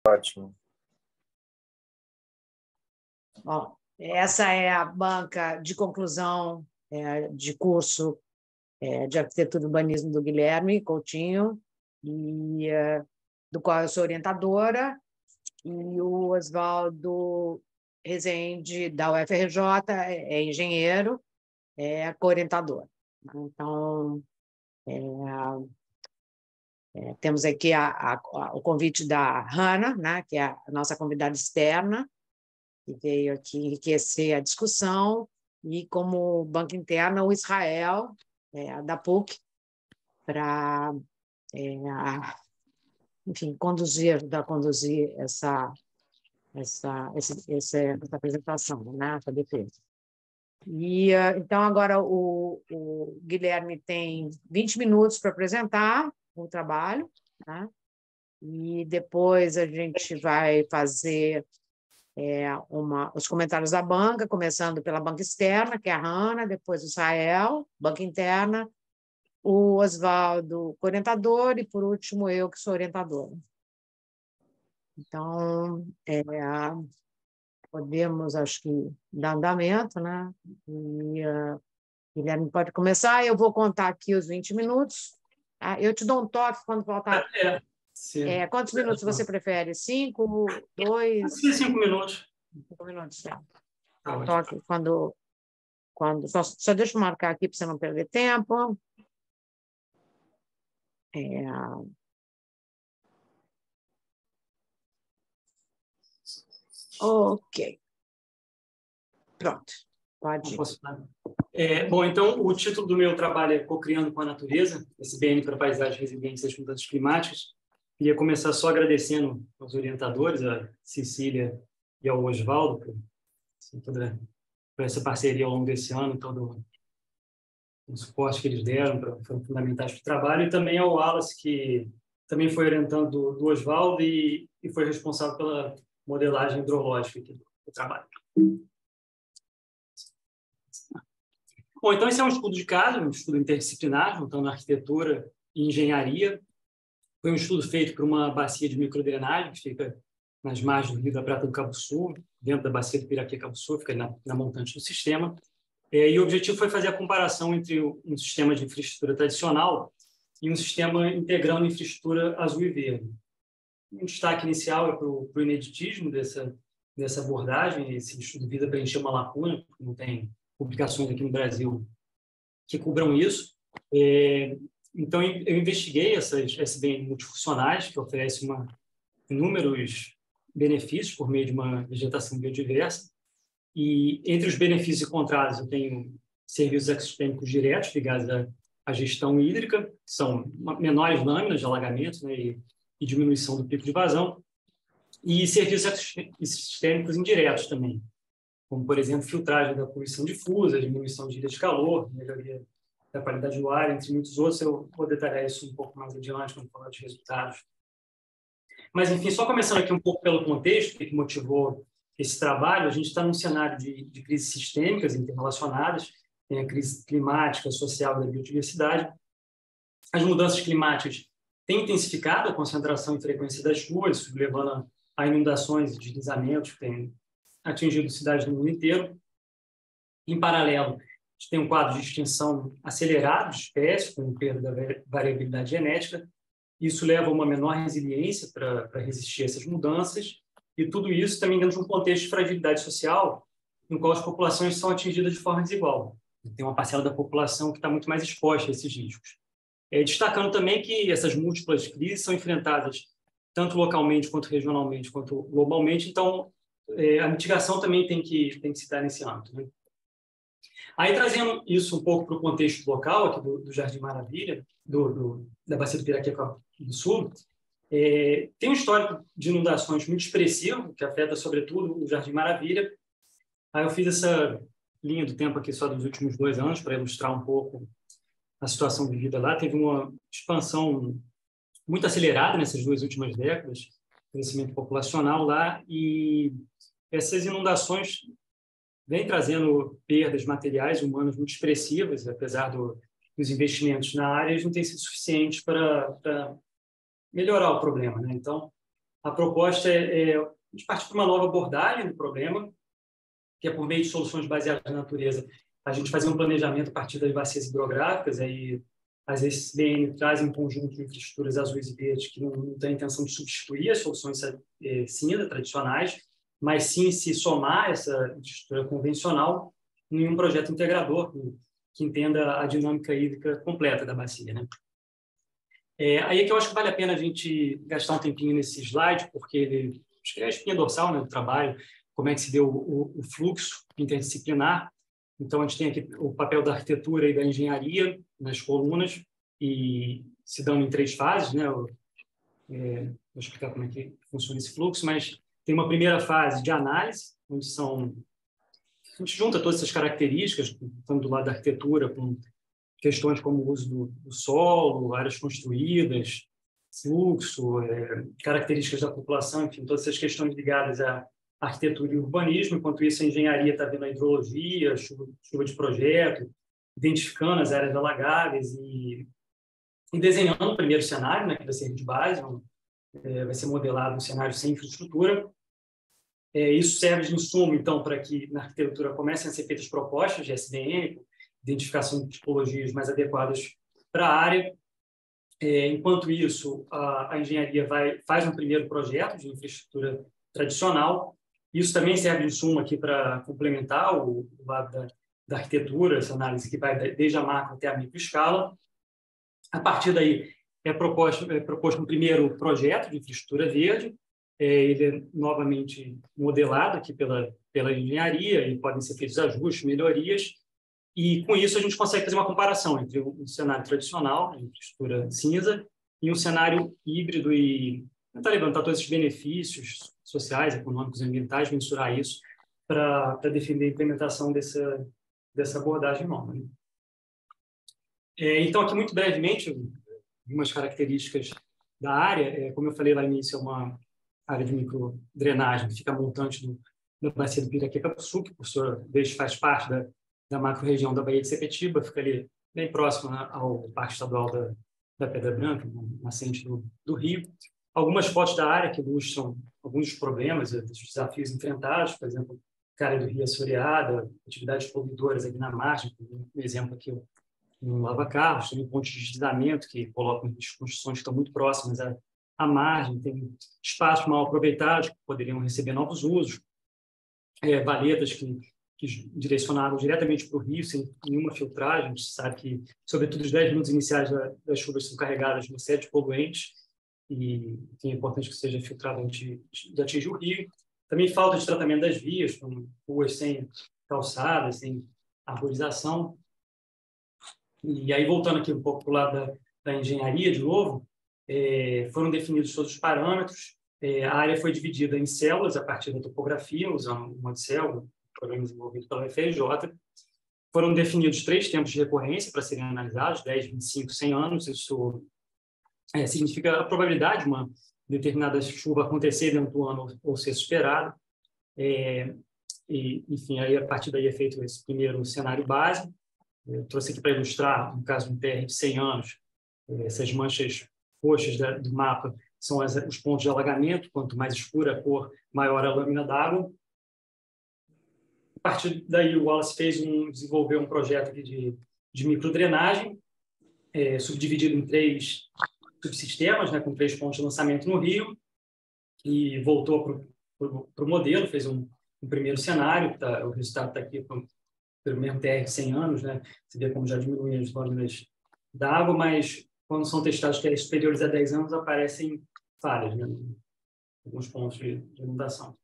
Ótimo. Bom, essa é a banca de conclusão de curso de Arquitetura e Urbanismo do Guilherme Coutinho, e, do qual eu sou orientadora, e o Oswaldo Rezende, da UFRJ, é engenheiro, é co-orientador. Então, temos aqui o convite da Hannah, né, que é a nossa convidada externa, que veio aqui enriquecer a discussão, e como banca interna, o Israel, da PUC, para, enfim, ajudar a conduzir essa apresentação, né, essa defesa. E, então, agora o Guilherme tem 20 minutos para apresentar o trabalho, né? E depois a gente vai fazer os comentários da banca, começando pela banca externa, que é a Hannah, depois o Israel, banca interna, o Oswaldo, orientador, e, por último, eu, que sou orientadora. Então, podemos, acho que, dar andamento, né? E Guilherme pode começar, eu vou contar aqui os 20 minutos. Eu te dou um toque quando faltar. Quantos minutos você prefere? 5, 2? 5 minutos. 5 minutos, tá. Um toque quando só deixa eu marcar aqui para você não perder tempo. Ok. Pronto. Pode ir. Bom, então, o título do meu trabalho é Cocriando com a Natureza, SBN para Paisagens Resilientes às Mudanças Climáticas. Queria começar só agradecendo aos orientadores, a Cecília e ao Oswaldo, por essa parceria ao longo desse ano, todo o suporte que eles deram, foram fundamentais para o trabalho, e também ao Wallace, que também foi orientando do Oswaldo e foi responsável pela modelagem hidrológica aqui do trabalho. Bom, então esse é um estudo de caso, um estudo interdisciplinar, juntando arquitetura e engenharia. Foi um estudo feito por uma bacia de microdrenagem, que fica nas margens do Rio da Prata do Cabo Sul, dentro da bacia do Piraquê Cabo Sul, fica na montante do sistema. E o objetivo foi fazer a comparação entre um sistema de infraestrutura tradicional e um sistema integrando infraestrutura azul e verde. Um destaque inicial é para o ineditismo dessa abordagem. Esse estudo visa preencher uma lacuna, porque não tem publicações aqui no Brasil que cubram isso. Então, eu investiguei essas SBN multifuncionais, que oferecem inúmeros benefícios por meio de uma vegetação biodiversa. E, entre os benefícios encontrados, eu tenho serviços ecossistêmicos diretos ligados à gestão hídrica, que são menores lâminas de alagamento, né, e diminuição do pico de vazão, e serviços ecossistêmicos indiretos também, como, por exemplo, filtragem da poluição difusa, diminuição de ilhas de calor, melhoria da qualidade do ar, entre muitos outros. Eu vou detalhar isso um pouco mais adiante quando falar de resultados. Mas, enfim, só começando aqui um pouco pelo contexto, o que motivou esse trabalho. A gente está num cenário de crises sistêmicas interrelacionadas, tem a crise climática, social e da biodiversidade. As mudanças climáticas têm intensificado a concentração e frequência das chuvas, levando a inundações e deslizamentos que têm atingido cidades no mundo inteiro. Em paralelo, a gente tem um quadro de extinção acelerado de espécies, com perda da variabilidade genética. Isso leva a uma menor resiliência para resistir a essas mudanças, e tudo isso também dentro de um contexto de fragilidade social, no qual as populações são atingidas de forma desigual. Tem uma parcela da população que está muito mais exposta a esses riscos. Destacando também que essas múltiplas crises são enfrentadas tanto localmente, quanto regionalmente, quanto globalmente. Então, a mitigação também tem que se dar nesse âmbito, né? Aí, trazendo isso um pouco para o contexto local, aqui do Jardim Maravilha, da Bacia do Piraquê do Sul, tem um histórico de inundações muito expressivo, que afeta, sobretudo, o Jardim Maravilha. Aí eu fiz essa linha do tempo aqui só dos últimos 2 anos, para ilustrar um pouco a situação vivida lá. Teve uma expansão muito acelerada nessas 2 últimas décadas, crescimento populacional lá, e essas inundações vêm trazendo perdas materiais e humanas muito expressivas, apesar dos investimentos na área, eles não têm sido suficientes para melhorar o problema, né? Então, A proposta é a gente partir para uma nova abordagem do problema, que é por meio de soluções baseadas na natureza, a gente fazer um planejamento a partir das bacias hidrográficas, aí as SBN trazem um conjunto de infraestruturas azuis e verdes que não tem a intenção de substituir as soluções cinza tradicionais, mas sim se somar essa infraestrutura convencional em um projeto integrador que entenda a dinâmica hídrica completa da bacia, né? Aí é que eu acho que vale a pena a gente gastar um tempinho nesse slide, porque ele acho que é a espinha dorsal, né, do trabalho, como é que se deu o fluxo interdisciplinar. Então, a gente tem aqui o papel da arquitetura e da engenharia nas colunas, e se dão em 3 fases, né? Vou explicar como é que funciona esse fluxo, mas tem uma primeira fase de análise, onde a gente junta todas essas características, tanto do lado da arquitetura, com questões como o uso do solo, áreas construídas, fluxo, características da população, enfim, todas essas questões ligadas à arquitetura e urbanismo. Enquanto isso, a engenharia está vendo a hidrologia, chuva de projeto, identificando as áreas alagáveis e desenhando o primeiro cenário, né, que vai ser de base, vai ser modelado um cenário sem infraestrutura. Isso serve de insumo, então, para que na arquitetura comecem a ser feitas propostas de SDN, identificação de tipologias mais adequadas para a área. Enquanto isso, a engenharia faz um primeiro projeto de infraestrutura tradicional. Isso também serve de insumo aqui para complementar o lado da arquitetura, essa análise que vai desde a macro até a microescala. A partir daí, é proposto um primeiro projeto de infraestrutura verde. Ele é novamente modelado aqui pela engenharia e podem ser feitos ajustes, melhorias. E, com isso, a gente consegue fazer uma comparação entre um cenário tradicional, de infraestrutura cinza, e um cenário híbrido e tentar levantar todos esses benefícios sociais, econômicos e ambientais, mensurar isso para defender a implementação dessa abordagem nova. Então, aqui, muito brevemente, algumas características da área. Como eu falei lá no início, é uma área de microdrenagem que fica montante da bacia do Piraquê-Capuçu, que, por sua vez, faz parte da macro-região da Baía de Sepetiba, fica ali bem próximo ao Parque Estadual da Pedra Branca, nascente do rio. Algumas fotos da área que ilustram alguns dos problemas, dos desafios enfrentados, por exemplo, a área do rio assoreada, atividades poluidoras aqui na margem, um exemplo aqui no Lava Carros, tem pontos de deslizamento que colocam as construções que estão muito próximas à margem, tem espaços mal aproveitados que poderiam receber novos usos, valetas que direcionaram diretamente para o rio, sem nenhuma filtragem. A gente sabe que, sobretudo, os 10 minutos iniciais das chuvas são carregadas de uma série de poluentes, e é importante que seja filtrado antes de atingir o rio. Também falta de tratamento das vias, com ruas sem calçadas, sem arborização. E aí, voltando aqui um pouco para o lado da engenharia, de novo, foram definidos todos os parâmetros. A área foi dividida em células a partir da topografia, usando uma célula, programa desenvolvido pela UFRJ. Foram definidos 3 tempos de recorrência para serem analisados, 10, 25, 100 anos. Isso significa a probabilidade de uma determinada chuva acontecer dentro do ano ou ser superada. Enfim, aí, a partir daí é feito esse primeiro cenário base. Eu trouxe aqui para ilustrar, no caso de um TR de 100 anos, essas manchas roxas do mapa são os pontos de alagamento. Quanto mais escura a cor, maior a lâmina d'água. A partir daí, o Wallace desenvolveu um projeto aqui de microdrenagem, subdividido em 3 subsistemas, né, com 3 pontos de lançamento no rio, e voltou para o modelo, fez um primeiro cenário. O resultado está aqui pelo mesmo TR de 100 anos, né? Você vê como já diminuem as lâminas d'água, mas quando são testados TRs superiores a 10 anos, aparecem falhas, né, em alguns pontos de inundação.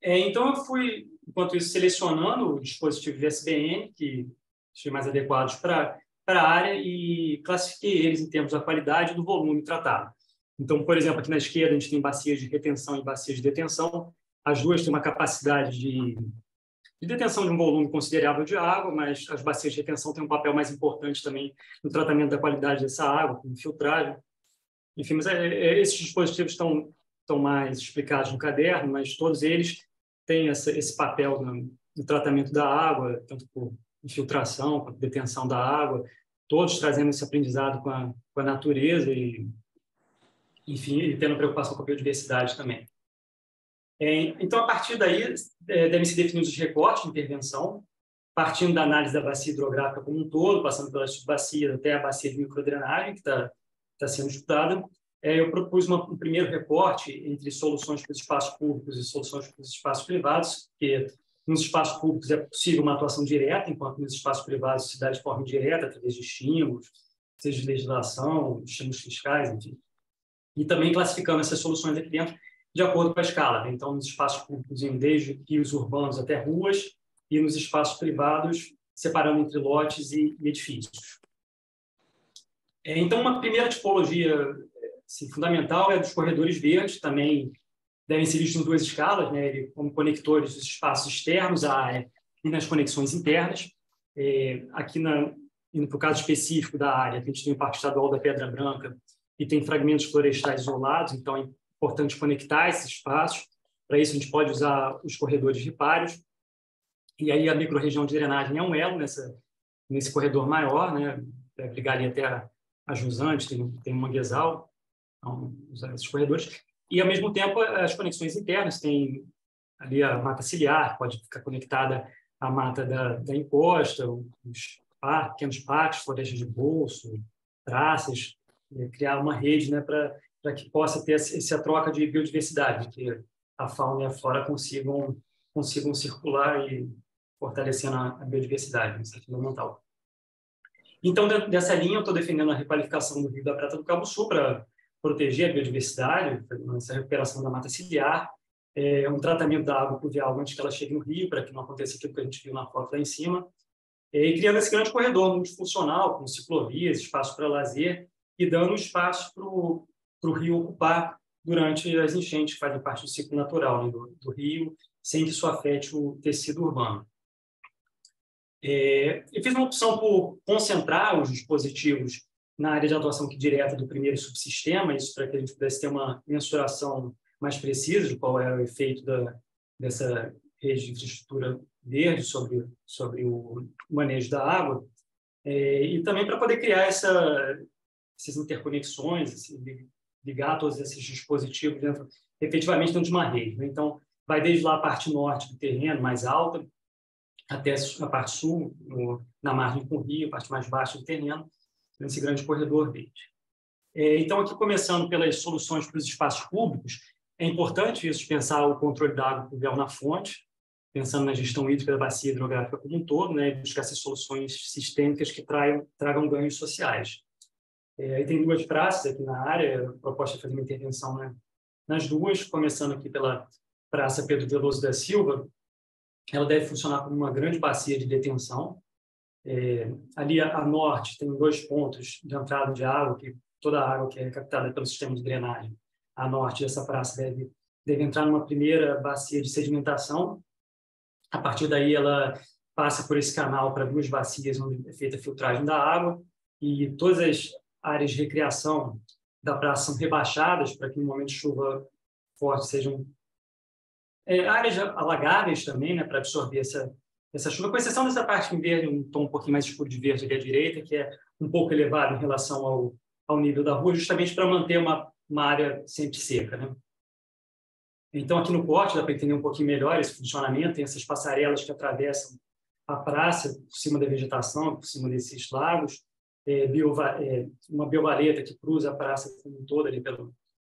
Então, eu fui, enquanto isso, selecionando o dispositivo VSBN, que achei mais adequados para a área, e classifiquei eles em termos da qualidade e do volume tratado. Então, por exemplo, aqui na esquerda, a gente tem bacias de retenção e bacias de detenção. As duas têm uma capacidade de detenção de um volume considerável de água, mas as bacias de retenção têm um papel mais importante também no tratamento da qualidade dessa água, com filtragem. Enfim, mas esses dispositivos estão mais explicados no caderno, mas todos eles têm esse papel no tratamento da água, tanto por infiltração, quanto detenção da água, todos trazendo esse aprendizado com a natureza e enfim, e tendo preocupação com a biodiversidade também. Então, a partir daí, devem ser definidos os recortes de intervenção, partindo da análise da bacia hidrográfica como um todo, passando pelas subbacias até a bacia de microdrenagem, que está sendo estudada. Eu propus um primeiro recorte entre soluções para os espaços públicos e soluções para os espaços privados, porque nos espaços públicos é possível uma atuação direta, enquanto nos espaços privados se dá de forma indireta, através de estímulos, seja de legislação, estímulos fiscais, enfim. E também classificando essas soluções aqui dentro de acordo com a escala. Então, nos espaços públicos, desde rios urbanos até ruas, e nos espaços privados, separando entre lotes e edifícios. Então, uma primeira tipologia fundamental é dos corredores verdes, também devem ser vistos em duas escalas, né, como conectores dos espaços externos à área e nas conexões internas. Aqui, indo para o caso específico da área, a gente tem o Parque Estadual da Pedra Branca e tem fragmentos florestais isolados, então é importante conectar esses espaços. Para isso, a gente pode usar os corredores ripários. E aí a microrregião de drenagem é um elo nesse corredor maior, né? Deve ligar ali até a Jusante, tem um manguezal, então, usar esses corredores. E, ao mesmo tempo, as conexões internas, tem ali a mata ciliar, pode ficar conectada à mata da encosta, os pequenos pátios, florestas de bolso, praças, criar uma rede, né, para que possa ter essa troca de biodiversidade, que a fauna e a flora consigam circular e fortalecendo a biodiversidade, isso é fundamental. Então, dessa linha, eu estou defendendo a requalificação do Rio da Prata do Cabo Sul para proteger a biodiversidade, essa recuperação da mata ciliar, um tratamento da água pluvial antes que ela chegue no rio, para que não aconteça aquilo que a gente viu na foto lá em cima, e criando esse grande corredor multifuncional, com ciclovias, espaço para lazer, e dando espaço para o rio ocupar durante as enchentes, que fazem parte do ciclo natural, né, do rio, sem que isso afete o tecido urbano. Eu fiz uma opção por concentrar os dispositivos na área de atuação direta do primeiro subsistema, isso para que a gente pudesse ter uma mensuração mais precisa de qual era o efeito dessa rede de infraestrutura verde sobre o manejo da água, e também para poder criar essas interconexões, ligar todos esses dispositivos efetivamente dentro de uma rede, né? Então, vai desde lá a parte norte do terreno, mais alta, até a parte sul, na margem com o rio, a parte mais baixa do terreno, nesse grande corredor verde. Então, aqui começando pelas soluções para os espaços públicos, é importante isso, pensar o controle da água pluvial na fonte, pensando na gestão hídrica da bacia hidrográfica como um todo, né, e buscar essas soluções sistêmicas que tragam ganhos sociais. Aí tem duas praças aqui na área, a proposta é fazer uma intervenção, né, nas duas, começando aqui pela Praça Pedro Veloso da Silva. Ela deve funcionar como uma grande bacia de detenção. Ali a norte tem 2 pontos de entrada de água, que toda a água que é captada pelo sistema de drenagem, a norte dessa praça deve entrar numa primeira bacia de sedimentação. A partir daí ela passa por esse canal para 2 bacias onde é feita a filtragem da água, e todas as áreas de recreação da praça são rebaixadas para que no momento de chuva forte sejam áreas alagáveis também, né, para absorver essa chuva, com exceção dessa parte em verde, um tom um pouquinho mais escuro de verde ali à direita, que é um pouco elevado em relação ao nível da rua, justamente para manter uma área sempre seca, né? Então, aqui no corte, dá para entender um pouquinho melhor esse funcionamento, tem essas passarelas que atravessam a praça, por cima da vegetação, por cima desses lagos, uma biovaleta que cruza a praça como um todo, ali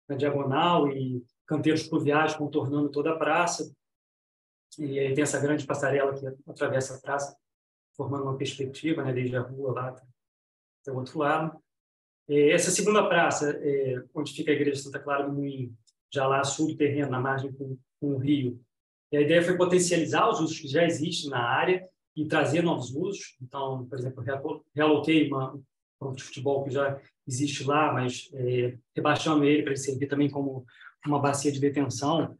na diagonal, e canteiros pluviais contornando toda a praça, e aí tem essa grande passarela que atravessa a praça, formando uma perspectiva, né, desde a rua lá até o outro lado. Essa segunda praça, onde fica a Igreja de Santa Clara do Moinho, já lá a sul do terreno, na margem com o rio. E a ideia foi potencializar os usos que já existem na área e trazer novos usos. Então, por exemplo, realoquei um campo de futebol que já existe lá, mas rebaixando ele para ele servir também como uma bacia de detenção.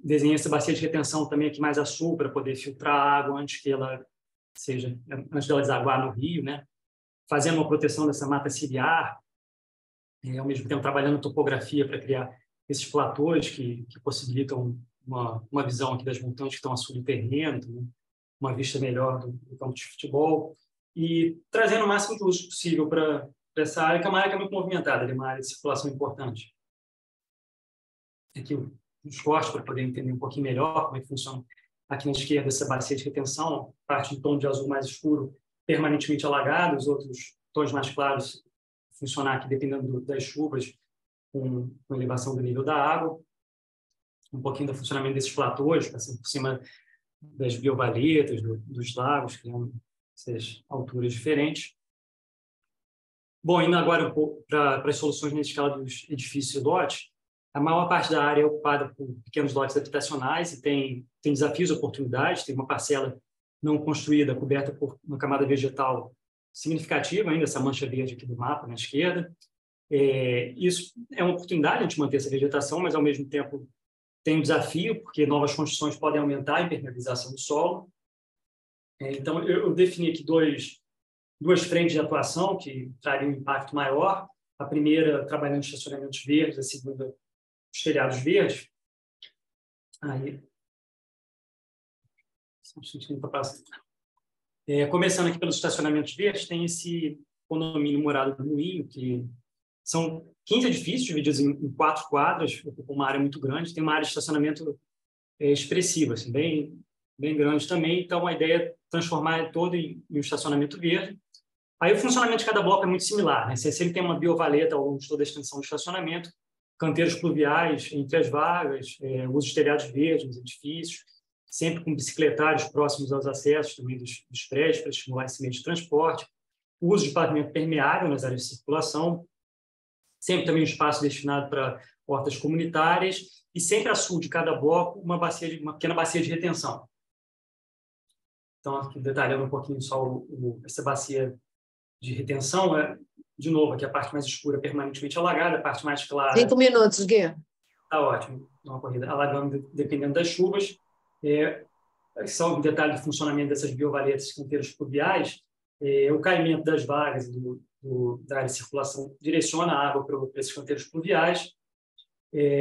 Desenhei essa bacia de retenção também aqui mais a sul para poder filtrar a água antes dela desaguar no rio, né? Fazendo uma proteção dessa mata ciliar, ao mesmo tempo trabalhando topografia para criar esses platôs que possibilitam uma visão aqui das montanhas que estão a sul do terreno, também, uma vista melhor do campo de futebol, e trazendo o máximo de uso possível para essa área, que é uma área que é muito movimentada, é uma área de circulação importante. Aqui os cortes para poder entender um pouquinho melhor como é que funciona. Aqui na esquerda, essa bacia de retenção, parte de tom de azul mais escuro, permanentemente alagada, os outros tons mais claros funcionar aqui dependendo das chuvas, com elevação do nível da água. Um pouquinho do funcionamento desses platôs, passando por cima das biovaletas, dos lagos, criando essas alturas diferentes. Bom, indo agora um pouco para as soluções na escala dos edifícios e lotes, a maior parte da área é ocupada por pequenos lotes habitacionais e tem desafios e oportunidades. Tem uma parcela não construída, coberta por uma camada vegetal significativa, ainda essa mancha verde aqui do mapa, na esquerda. Isso é uma oportunidade de a gente manter essa vegetação, mas, ao mesmo tempo, tem um desafio, porque novas construções podem aumentar a impermeabilização do solo. Então, eu defini aqui duas frentes de atuação que trariam um impacto maior. A primeira, trabalhando em estacionamentos verdes, a segunda, os telhados verdes. Aí, começando aqui pelos estacionamentos verdes, tem esse condomínio Morada do Moinho, que são 15 edifícios divididos em 4 quadras, ocupam uma área muito grande, tem uma área de estacionamento expressiva, assim, bem grande também. Então, a ideia é transformar todo em um estacionamento verde. Aí, o funcionamento de cada bloco é muito similar, né? Você sempre tem uma biovaleta ao longo de toda a extensão do estacionamento, canteiros pluviais entre as vagas, uso de telhados verdes nos edifícios, sempre com bicicletários próximos aos acessos também dos prédios, para estimular esse meio de transporte, o uso de pavimento permeável nas áreas de circulação, sempre também um espaço destinado para hortas comunitárias e sempre a sul de cada bloco uma pequena bacia de retenção. Então, aqui detalhando um pouquinho só essa bacia de retenção, de novo, aqui a parte mais escura permanentemente alagada, a parte mais clara... 5 minutos, Gui. Está ótimo, uma corrida alagando dependendo das chuvas. Só um detalhe do funcionamento dessas biovaletas canteiros pluviais, o caimento das vagas da área de circulação direciona a água para esses canteiros pluviais.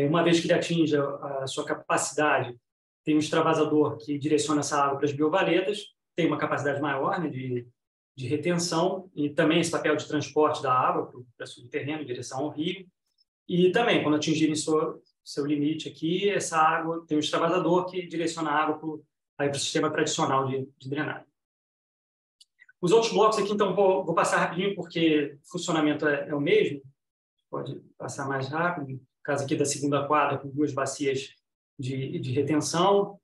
Uma vez que ele atinge a sua capacidade, tem um extravasador que direciona essa água para as biovaletas, tem uma capacidade maior, né, de retenção, e também esse papel de transporte da água para o subterrâneo, em direção ao rio. E também, quando atingirem seu limite aqui, essa água tem um extravasador que direciona a água para o sistema tradicional de drenagem. Os outros blocos aqui, então, vou passar rapidinho, porque o funcionamento é o mesmo. Pode passar mais rápido. No caso aqui da segunda quadra, com 2 bacias de retenção.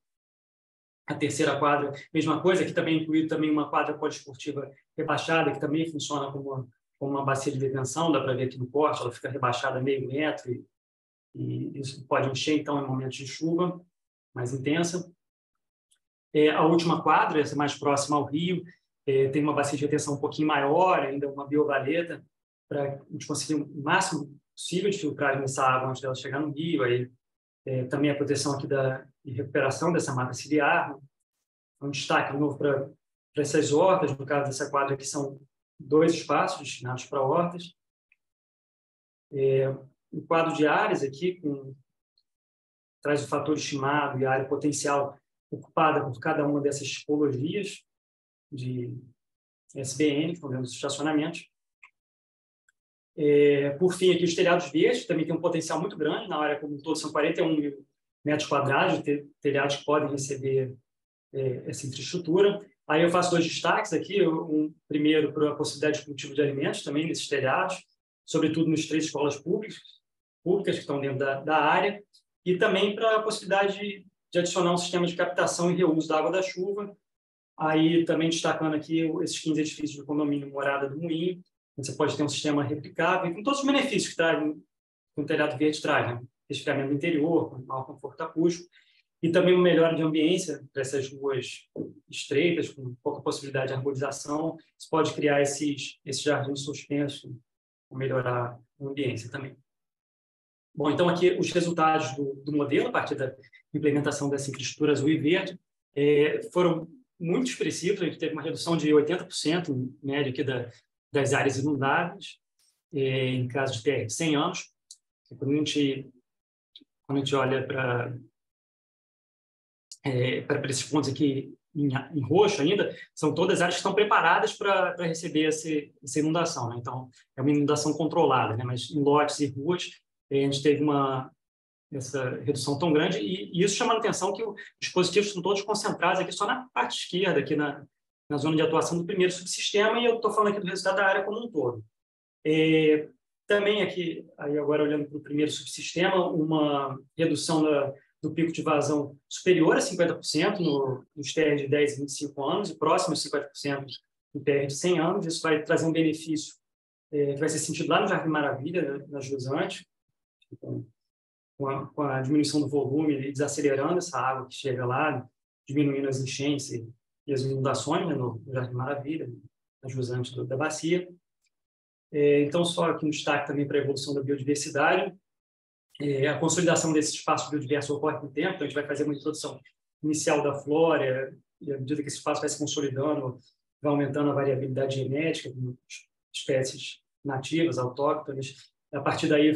A terceira quadra, mesma coisa, aqui também incluído também uma quadra poliesportiva rebaixada, que também funciona como uma bacia de detenção, dá para ver aqui no corte, ela fica rebaixada meio metro e isso pode encher, então, em momentos de chuva mais intensa. A última quadra, essa mais próxima ao rio, tem uma bacia de retenção um pouquinho maior, ainda uma biovaleta, para a gente conseguir o máximo possível de filtragem dessa água antes dela chegar no rio. Aí, também a proteção aqui e recuperação dessa mata ciliar. Um destaque, de novo, para essas hortas. No caso dessa quadra aqui, são 2 espaços destinados para hortas. O quadro de áreas aqui traz o fator estimado e a área potencial ocupada por cada uma dessas tipologias de SBN, que estão dentro dos estacionamentos. Por fim, aqui os telhados verdes, também tem um potencial muito grande, na área como um todo são 41 mil metros quadrados de telhados que podem receber essa infraestrutura. Aí eu faço 2 destaques aqui, primeiro para a possibilidade de cultivo de alimentos também nesses telhados, sobretudo nas 3 escolas públicas que estão dentro da área, e também para a possibilidade de adicionar um sistema de captação e reuso da água da chuva. Aí também destacando aqui esses 15 edifícios do condomínio Morada do Moinho, você pode ter um sistema replicável, com todos os benefícios que o telhado verde traz, né? Resfriamento do interior, com maior conforto acústico, e também uma melhora de ambiência para essas ruas estreitas, com pouca possibilidade de arborização. Você pode criar esses jardins suspensos, para melhorar a ambiência também. Bom, então aqui os resultados do modelo, a partir da implementação dessa infraestrutura azul e verde, foram muito expressivos. A gente teve uma redução de 80%, em média, aqui das áreas inundáveis, em caso de TR de 100 anos. Quando a gente olha para esses pontos aqui em roxo ainda, são todas áreas que estão preparadas para receber essa inundação, né? Então, é uma inundação controlada, né? Mas em lotes e ruas, a gente teve essa redução tão grande, e isso chama a atenção que os dispositivos estão todos concentrados aqui só na parte esquerda, aqui na zona de atuação do primeiro subsistema, e eu estou falando aqui do resultado da área como um todo. Também aqui, aí agora olhando para o primeiro subsistema, uma redução do pico de vazão superior a 50% nos TR de 10 e 25 anos, e próximo a 50% no TR de 100 anos. Isso vai trazer um benefício que vai ser sentido lá no Jardim Maravilha, na Jusante, então, com a diminuição do volume e desacelerando essa água que chega lá, diminuindo as enchentes e as inundações, né, no Jardim Maravilha, na Jusante da bacia. Então, só aqui um destaque também para a evolução da biodiversidade. A consolidação desse espaço biodiverso ocorre com o tempo, então a gente vai fazer uma introdução inicial da flora, e à medida que esse espaço vai se consolidando, vai aumentando a variabilidade genética de espécies nativas, autóctones. A partir daí,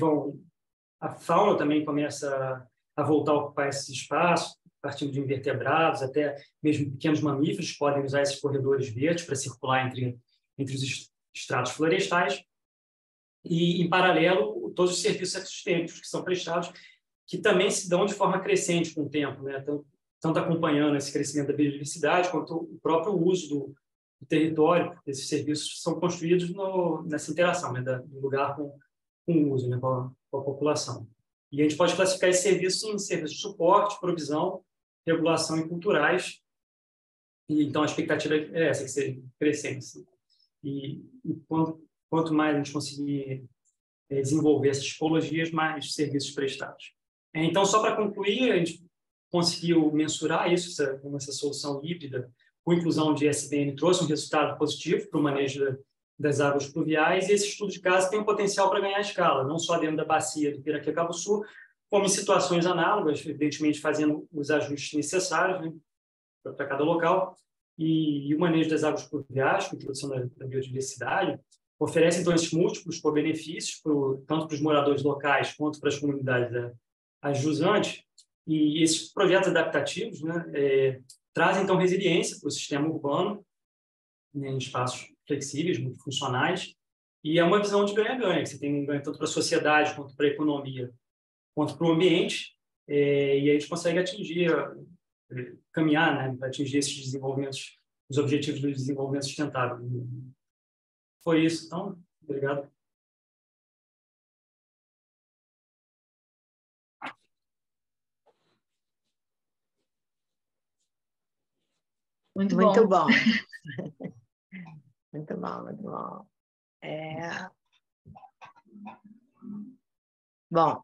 a fauna também começa a voltar a ocupar esse espaço, partindo de invertebrados, até mesmo pequenos mamíferos podem usar esses corredores verdes para circular entre os estratos florestais. E, em paralelo, todos os serviços ecossistêmicos que são prestados, que também se dão de forma crescente com o tempo, né? Tanto acompanhando esse crescimento da biodiversidade, quanto o próprio uso do território. Esses serviços são construídos nessa interação, né? Do lugar com o uso, né? Com a população. E a gente pode classificar esses serviços em serviços de suporte, provisão, regulação e culturais. E, então, a expectativa é essa, que seja crescente. E quanto mais a gente conseguir desenvolver essas tipologias, mais serviços prestados. Então, só para concluir, a gente conseguiu mensurar isso com essa solução híbrida, com inclusão de SBN, trouxe um resultado positivo para o manejo das águas pluviais, e esse estudo de caso tem um potencial para ganhar escala, não só dentro da bacia do Piraquê-Cabo Sul, como em situações análogas, evidentemente fazendo os ajustes necessários, né, para cada local. E o manejo das águas pluviais, com a introdução da biodiversidade, oferece, então, esses múltiplos benefícios, tanto para os moradores locais quanto para as comunidades adjusantes. E esses projetos adaptativos, né, trazem, então, resiliência para o sistema urbano, né, em espaços flexíveis, multifuncionais, e é uma visão de ganha-ganha, que você tem um ganho tanto para a sociedade, quanto para a economia, quanto para o ambiente, e a gente consegue caminhar, né, para atingir esses desenvolvimentos, os objetivos do desenvolvimento sustentável. Foi isso, então, obrigado. Muito bom. Muito bom, muito bom. Bom,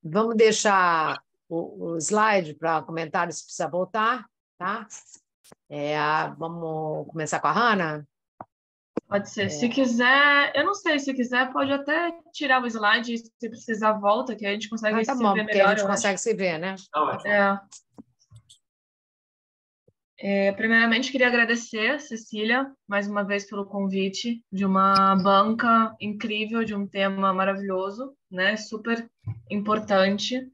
vamos deixar o slide para comentários se precisar voltar, tá? Vamos começar com a Hannah? Pode ser. Se quiser, eu não sei, se quiser, pode até tirar o slide, se precisar, volta, que a gente consegue tá se bom, ver porque melhor. A gente consegue se ver, né? Tá ótimo. Primeiramente, queria agradecer, Cecília, mais uma vez pelo convite de uma banca incrível, de um tema maravilhoso, né? Super importante.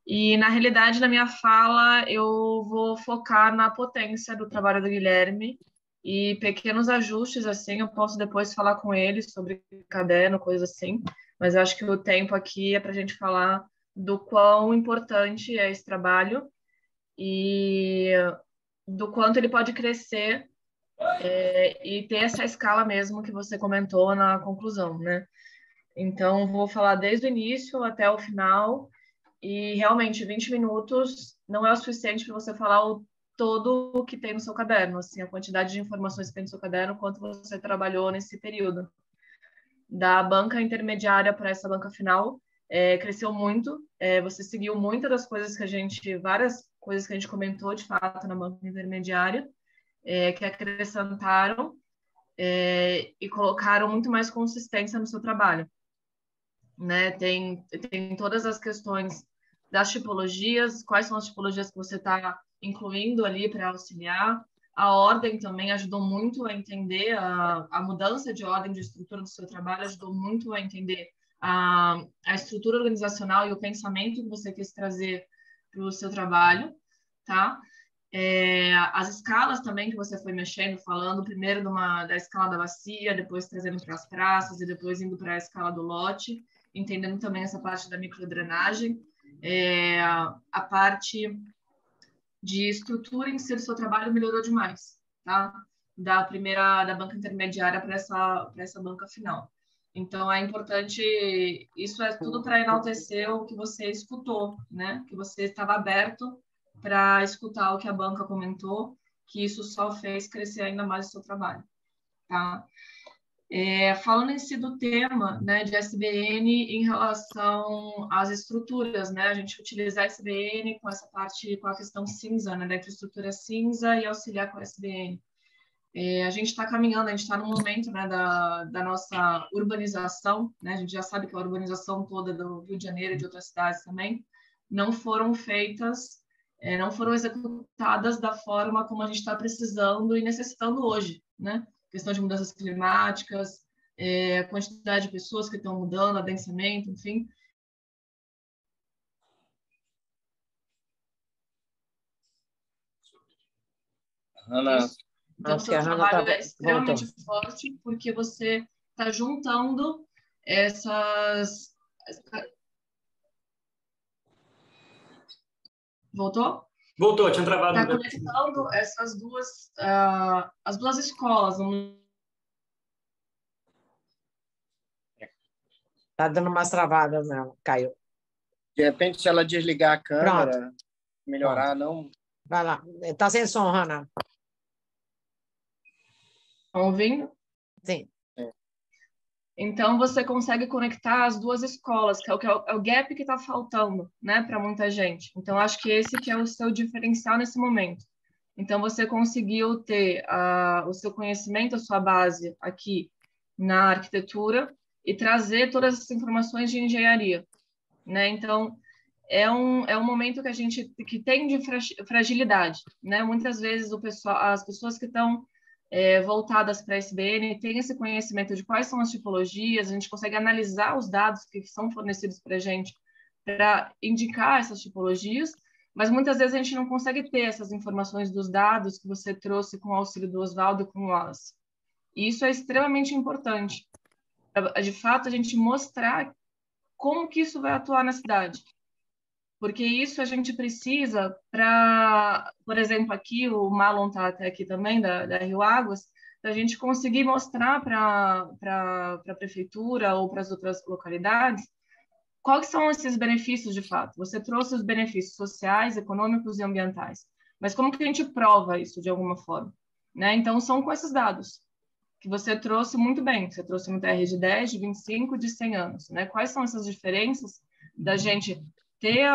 E, na realidade, na minha fala, eu vou focar na potência do trabalho do Guilherme e pequenos ajustes, assim, eu posso depois falar com ele sobre caderno, coisa assim, mas eu acho que o tempo aqui é para a gente falar do quão importante é esse trabalho e do quanto ele pode crescer e ter essa escala mesmo que você comentou na conclusão, né? Então, vou falar desde o início até o final, e realmente 20 minutos não é o suficiente para você falar todo o que tem no seu caderno, assim, a quantidade de informações que tem no seu caderno, quanto você trabalhou nesse período. Da banca intermediária para essa banca final, cresceu muito, você seguiu muitas das coisas várias coisas que a gente comentou, de fato, na banca intermediária, que acrescentaram e colocaram muito mais consistência no seu trabalho. Né? Tem todas as questões das tipologias, quais são as tipologias que você está incluindo ali para auxiliar. A ordem também ajudou muito a entender, a mudança de ordem de estrutura do seu trabalho ajudou muito a entender a estrutura organizacional e o pensamento que você quis trazer para o seu trabalho, tá? As escalas também que você foi mexendo, falando primeiro da escala da bacia, depois trazendo para as praças e depois indo para a escala do lote, entendendo também essa parte da microdrenagem, a parte de estrutura em si do seu trabalho melhorou demais, tá? Da banca intermediária para essa banca final. Então, é importante, isso é tudo para enaltecer o que você escutou, né? Que você estava aberto para escutar o que a banca comentou, que isso só fez crescer ainda mais o seu trabalho, tá? Falando em si do tema, né, de SBN em relação às estruturas, né, a gente utiliza a SBN com essa parte, com a questão cinza, né, da infraestrutura cinza e auxiliar com a SBN. A gente está caminhando, a gente está no momento, né, da nossa urbanização, né, a gente já sabe que a urbanização toda do Rio de Janeiro e de outras cidades também não foram feitas, não foram executadas da forma como a gente está precisando e necessitando hoje, né? Questão de mudanças climáticas, a quantidade de pessoas que estão mudando, adensamento, enfim. Ana, então, o seu trabalho é extremamente forte, porque você está juntando essas... Voltou? Voltou, tinha travado. Está conectando essas duas, as duas escolas. Está dando umas travadas, não, Caio. de repente, se ela desligar a câmera, Pronto. melhorar, Pronto. não... Vai lá. Está sem som, Hannah. Estão ouvindo? Sim. Então, você consegue conectar as duas escolas, que é o gap que está faltando, né, para muita gente. Então, acho que esse que é o seu diferencial nesse momento. Então, você conseguiu ter o seu conhecimento, a sua base aqui na arquitetura e trazer todas essas informações de engenharia, né? Então, é um momento que a gente que tem de fragilidade, né? Muitas vezes as pessoas que estão voltadas para a SBN têm esse conhecimento de quais são as tipologias, a gente consegue analisar os dados que são fornecidos para a gente para indicar essas tipologias, mas muitas vezes a gente não consegue ter essas informações dos dados que você trouxe com o auxílio do Oswaldo e com o Wallace. E isso é extremamente importante, de fato, a gente mostrar como que isso vai atuar na cidade. Porque isso a gente precisa para, por exemplo, aqui, o Marlon está até aqui também, da Rio Águas, para a gente conseguir mostrar para a prefeitura ou para as outras localidades quais são esses benefícios de fato. Você trouxe os benefícios sociais, econômicos e ambientais, mas como que a gente prova isso de alguma forma? Né? Então, são com esses dados que você trouxe muito bem, você trouxe um TR de 10, de 25, de 100 anos. Né? Quais são essas diferenças da gente ter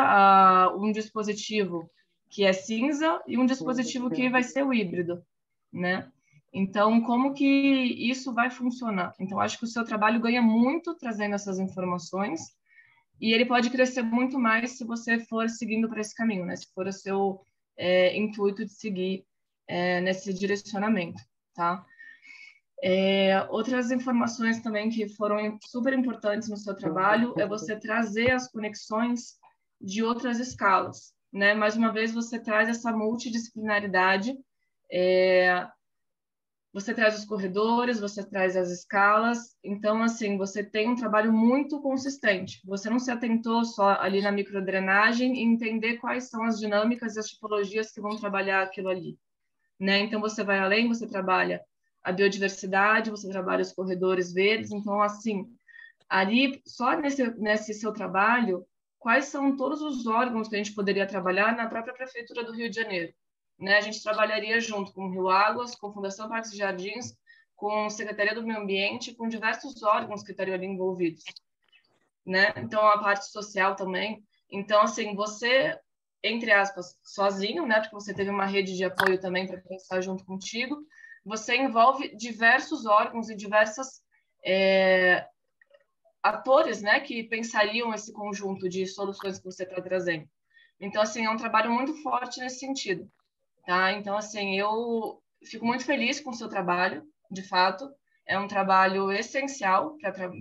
um dispositivo que é cinza e um dispositivo que vai ser o híbrido, né? Então, como que isso vai funcionar? Então, acho que o seu trabalho ganha muito trazendo essas informações e ele pode crescer muito mais se você for seguindo para esse caminho, né? Se for o seu intuito de seguir nesse direcionamento, tá? Outras informações também que foram super importantes no seu trabalho é você trazer as conexões de outras escalas, né? Mais uma vez, você traz essa multidisciplinaridade, você traz os corredores, você traz as escalas, então, assim, você tem um trabalho muito consistente. Você não se atentou só ali na microdrenagem e entender quais são as dinâmicas e as tipologias que vão trabalhar aquilo ali, né? Então, você vai além, você trabalha a biodiversidade, você trabalha os corredores verdes, então, assim, ali, só nesse seu trabalho, quais são todos os órgãos que a gente poderia trabalhar na própria Prefeitura do Rio de Janeiro? Né? A gente trabalharia junto com o Rio Águas, com a Fundação Parques e Jardins, com a Secretaria do Meio Ambiente, com diversos órgãos que estariam ali envolvidos. Né? Então, a parte social também. Então, assim, você, entre aspas, sozinho, né? Porque você teve uma rede de apoio também para pensar junto contigo, você envolve diversos órgãos e diversas atores, né, que pensariam esse conjunto de soluções que você está trazendo. Então, assim, é um trabalho muito forte nesse sentido, tá? Então, assim, eu fico muito feliz com o seu trabalho, de fato. É um trabalho essencial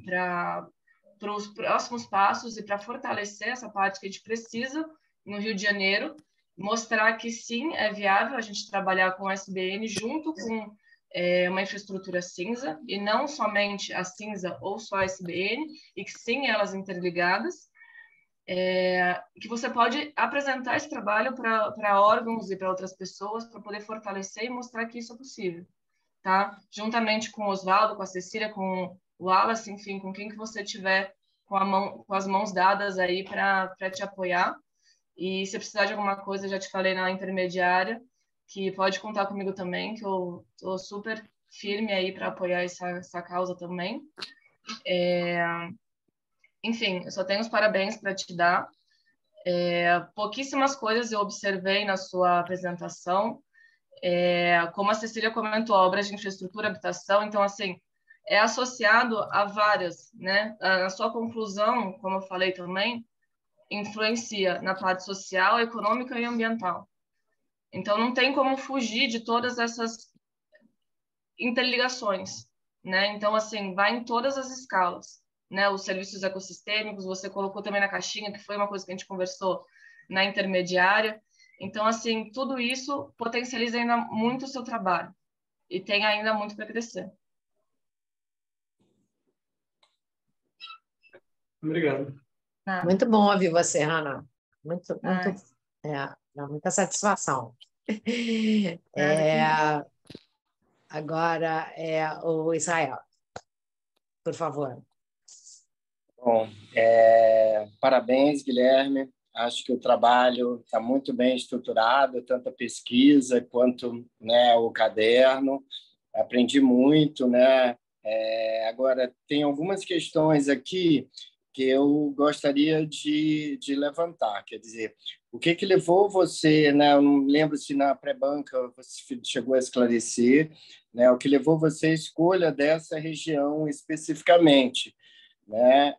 para os próximos passos e para fortalecer essa parte que a gente precisa no Rio de Janeiro, mostrar que sim, é viável a gente trabalhar com SBN junto com uma infraestrutura cinza, e não somente a cinza ou só a SBN, e que sim, elas interligadas, que você pode apresentar esse trabalho para órgãos e para outras pessoas para poder fortalecer e mostrar que isso é possível, tá? Juntamente com o Oswaldo, com a Cecília, com o Wallace, enfim, com quem que você tiver com as mãos dadas aí para te apoiar. E se precisar de alguma coisa, já te falei na intermediária, que pode contar comigo também, que eu estou super firme aí para apoiar essa causa também. Enfim, eu só tenho os parabéns para te dar. Pouquíssimas coisas eu observei na sua apresentação. Como a Cecília comentou, obras de infraestrutura, habitação, então, assim, é associado a várias, né? A sua conclusão, como eu falei também, influencia na parte social, econômica e ambiental. Então, não tem como fugir de todas essas interligações, né? Então, assim, vai em todas as escalas, né? Os serviços ecossistêmicos, você colocou também na caixinha, que foi uma coisa que a gente conversou na intermediária. Então, assim, tudo isso potencializa ainda muito o seu trabalho e tem ainda muito para crescer. Obrigado. Muito bom ouvir você, Hannah. Dá muita satisfação. Agora o Israel, por favor. Bom, parabéns, Guilherme. Acho que o trabalho está muito bem estruturado, tanto a pesquisa quanto, né, o caderno. Aprendi muito, né? Agora, tem algumas questões aqui que eu gostaria de levantar. Quer dizer, o que levou você, né? Eu não lembro se na pré-banca você chegou a esclarecer, né? O que levou você à escolha dessa região especificamente, né?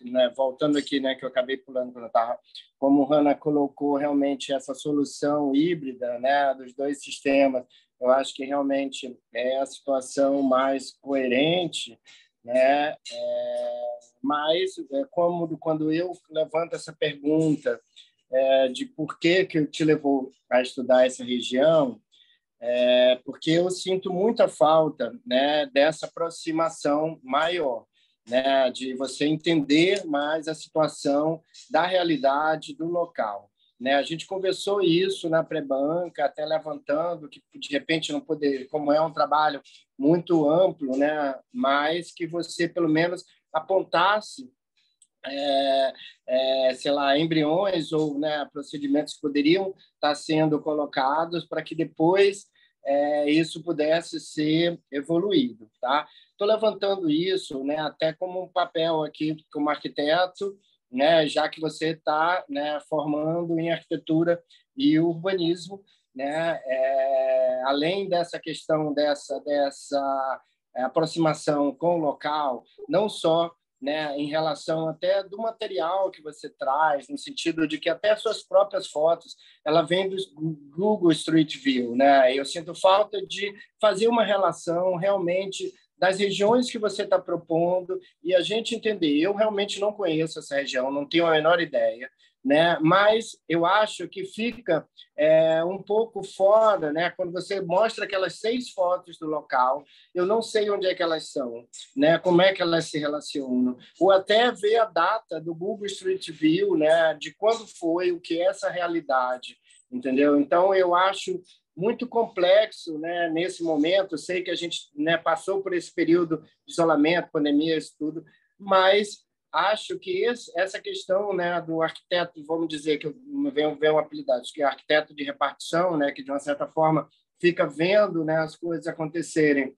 Né, voltando aqui, né, que eu acabei pulando quando eu estava, como a Hannah colocou realmente essa solução híbrida, né, dos dois sistemas, eu acho que realmente é a situação mais coerente, né? Mas como quando eu levanto essa pergunta de por que te levou a estudar essa região, porque eu sinto muita falta, né, dessa aproximação maior, né, de você entender mais a situação da realidade do local. Né? A gente conversou isso na pré-banca, até levantando que, de repente, não poder, como é um trabalho muito amplo, né, mas que você, pelo menos, apontasse sei lá, embriões ou, né, procedimentos que poderiam estar sendo colocados para que depois isso pudesse ser evoluído, tá? Estou levantando isso, né, até como um papel aqui como arquiteto, né, já que você está, né, formando em arquitetura e urbanismo, né, além dessa questão dessa aproximação com o local, não só, né, em relação até do material que você traz, no sentido de que até suas próprias fotos, ela vem do Google Street View, né? Eu sinto falta de fazer uma relação realmente das regiões que você está propondo e a gente entender. Eu realmente não conheço essa região, não tenho a menor ideia, né? Mas eu acho que fica um pouco fora, né? Quando você mostra aquelas 6 fotos do local, eu não sei onde é que elas são, né? Como é que elas se relacionam, ou até ver a data do Google Street View, né? De quando foi, o que é essa realidade, entendeu? Então eu acho muito complexo, né? Nesse momento, eu sei que a gente, né, passou por esse período de isolamento, pandemia, isso tudo, mas acho que essa questão, né, do arquiteto, vamos dizer que eu venho um apelidado, que é arquiteto de repartição, né, que de uma certa forma fica vendo, né, as coisas acontecerem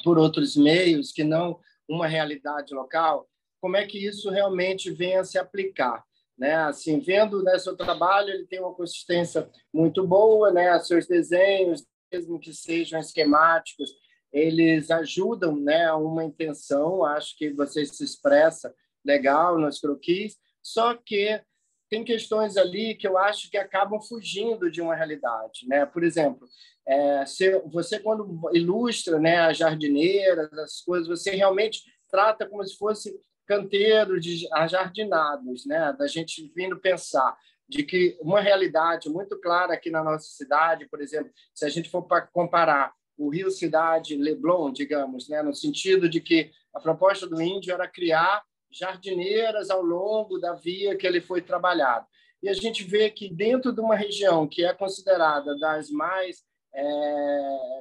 por outros meios que não uma realidade local, como é que isso realmente vem a se aplicar, né? Assim, vendo, né, seu trabalho, ele tem uma consistência muito boa, né, seus desenhos, mesmo que sejam esquemáticos, eles ajudam, né, a uma intenção, acho que você se expressa legal nos croquis, só que tem questões ali que eu acho que acabam fugindo de uma realidade, né? Por exemplo, você quando ilustra, né, as jardineiras, as coisas, você realmente trata como se fosse canteiros de ajardinados, né? Da gente vindo pensar. de que uma realidade muito clara aqui na nossa cidade, por exemplo, se a gente for para comparar o Rio Cidade Leblon, digamos, né, no sentido de que a proposta do índio era criar jardineiras ao longo da via que ele foi trabalhado. E a gente vê que dentro de uma região que é considerada das mais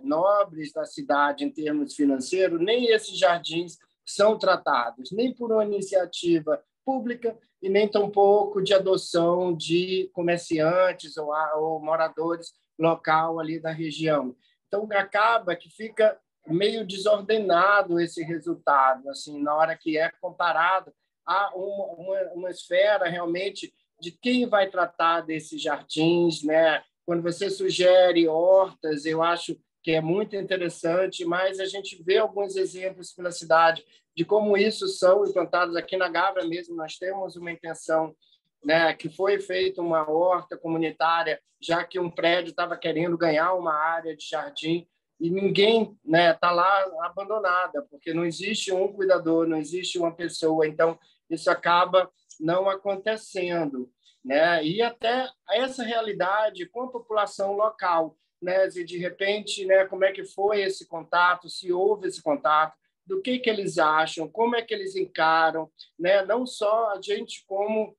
nobres da cidade em termos financeiros, nem esses jardins são tratados, nem por uma iniciativa pública e nem tampouco de adoção de comerciantes ou moradores local ali da região. Então, acaba que fica meio desordenado esse resultado, assim, na hora que é comparado a uma esfera realmente de quem vai tratar desses jardins, né? Quando você sugere hortas, eu acho que é muito interessante, mas a gente vê alguns exemplos pela cidade de como isso são implantados. Aqui na Gávea mesmo, nós temos uma intenção, né, que foi feita uma horta comunitária, já que um prédio estava querendo ganhar uma área de jardim e ninguém, né, está lá abandonada, porque não existe um cuidador, não existe uma pessoa, então isso acaba não acontecendo, né? E até essa realidade com a população local, né? E de repente, né, como é que foi esse contato, se houve esse contato, do que eles acham, como é que eles encaram, né? Não só a gente como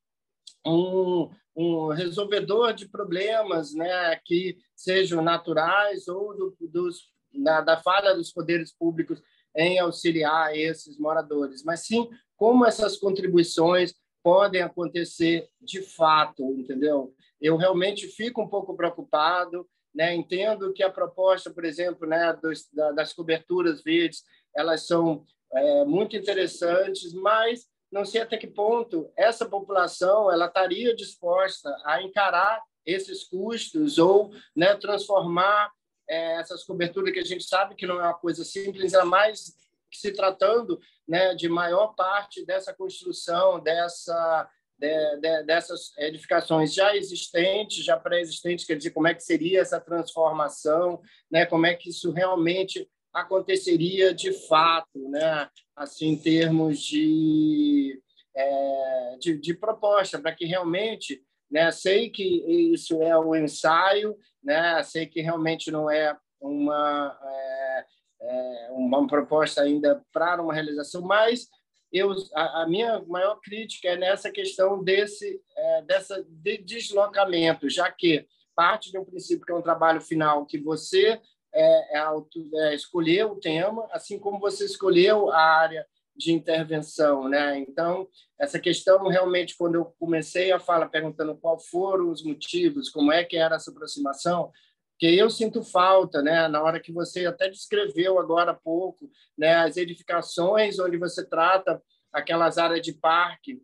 um resolvedor de problemas, né, que sejam naturais ou da falha dos poderes públicos em auxiliar esses moradores, mas sim como essas contribuições podem acontecer de fato, entendeu? Eu realmente fico um pouco preocupado, né? Entendo que a proposta, por exemplo, né, das coberturas verdes, elas são muito interessantes, mas não sei até que ponto essa população ela estaria disposta a encarar esses custos ou, né, transformar essas coberturas, que a gente sabe que não é uma coisa simples, ainda mais se tratando, né, de maior parte dessa construção, dessas edificações já existentes, já pré-existentes, quer dizer, como é que seria essa transformação, né, como é que isso realmente aconteceria de fato, né, assim, em termos de proposta, para que realmente, né, sei que isso é um ensaio, né, sei que realmente não é uma proposta ainda para uma realização, mas a minha maior crítica é nessa questão desse deslocamento, já que parte de um princípio que é um trabalho final, que você escolheu o tema, assim como você escolheu a área de intervenção, né? Então, essa questão realmente, quando eu comecei a falar, perguntando quais foram os motivos, como é que era essa aproximação, que eu sinto falta, né? Na hora que você até descreveu agora há pouco, né? As edificações onde você trata aquelas áreas de parque,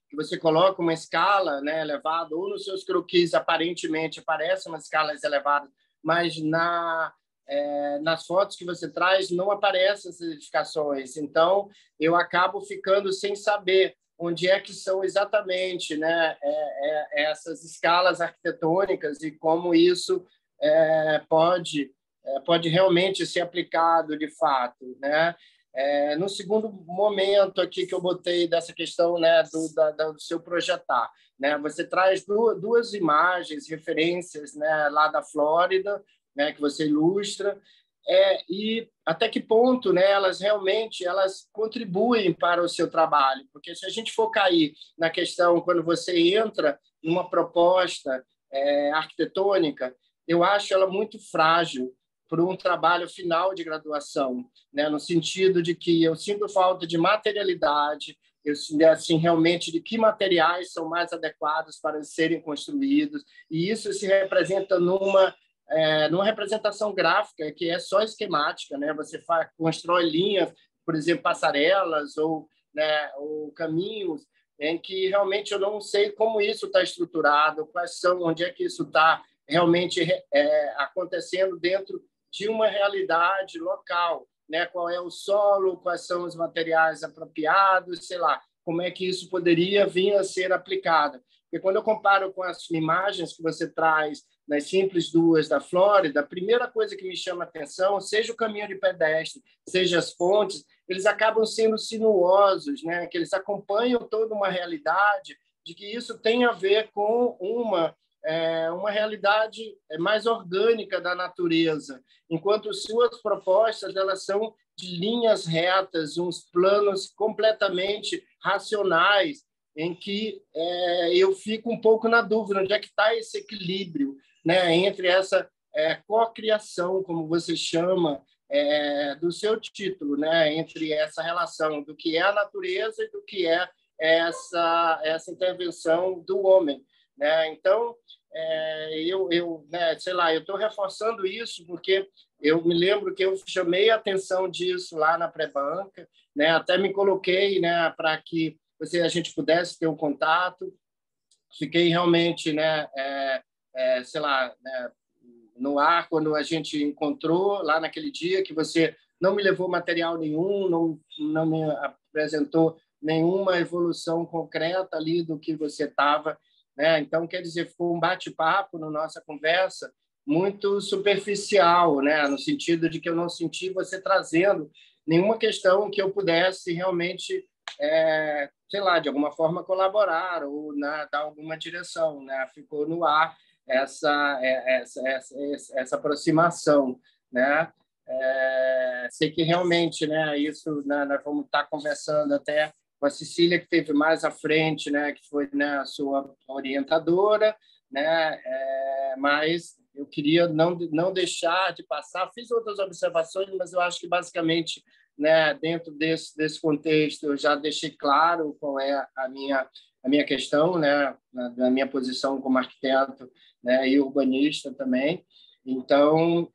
que você coloca uma escala, né, elevada, ou nos seus croquis aparentemente aparecem umas escalas elevadas, mas nas fotos que você traz não aparecem essas edificações. Então, eu acabo ficando sem saber onde é que são exatamente, né, essas escalas arquitetônicas e como isso pode realmente ser aplicado de fato, né? No segundo momento aqui que eu botei dessa questão, né, do seu projetar, né, você traz duas imagens, referências, né, lá da Flórida, né, que você ilustra, e até que ponto, né, elas realmente contribuem para o seu trabalho, porque se a gente for cair na questão quando você entra numa proposta arquitetônica, eu acho ela muito frágil para um trabalho final de graduação, né, no sentido de que eu sinto falta de materialidade, eu assim realmente de que materiais são mais adequados para serem construídos, e isso se representa numa representação gráfica que é só esquemática, né? Você constrói linhas, por exemplo, passarelas ou, né, ou caminhos em que realmente eu não sei como isso está estruturado, onde é que isso está realmente acontecendo dentro de uma realidade local, né? Qual é o solo, quais são os materiais apropriados, sei lá, como é que isso poderia vir a ser aplicado. Porque quando eu comparo com as imagens que você traz nas simples duas da Flórida, a primeira coisa que me chama a atenção, seja o caminho de pedestre, seja as pontes, eles acabam sendo sinuosos, né? Que eles acompanham toda uma realidade de que isso tem a ver com uma realidade mais orgânica da natureza, enquanto suas propostas elas são de linhas retas, uns planos completamente racionais, em que eu fico um pouco na dúvida onde é que está esse equilíbrio, né, entre essa cocriação, como você chama, do seu título, né, entre essa relação do que é a natureza e do que é essa intervenção do homem, né? Então, sei lá, eu estou reforçando isso porque eu me lembro que eu chamei a atenção disso lá na pré-banca, né? Até me coloquei, né, para que a gente pudesse ter um contato. Fiquei realmente, né, sei lá, né, no ar quando a gente encontrou lá naquele dia que você não me levou material nenhum, não me apresentou nenhuma evolução concreta ali do que você estava, né? Então, quer dizer, ficou um bate-papo na nossa conversa muito superficial, né? No sentido de que eu não senti você trazendo nenhuma questão que eu pudesse realmente, sei lá, de alguma forma colaborar ou dar alguma direção, né? Ficou no ar essa aproximação, né? Sei que realmente, né, isso, né, nós vamos estar conversando até com a Cecília, que teve mais à frente, né, que foi, né, a sua orientadora, né, mas eu queria não deixar de passar. Fiz outras observações, mas eu acho que basicamente, né, dentro desse contexto eu já deixei claro qual é a minha questão, né, na minha posição como arquiteto, né, e urbanista também. Então,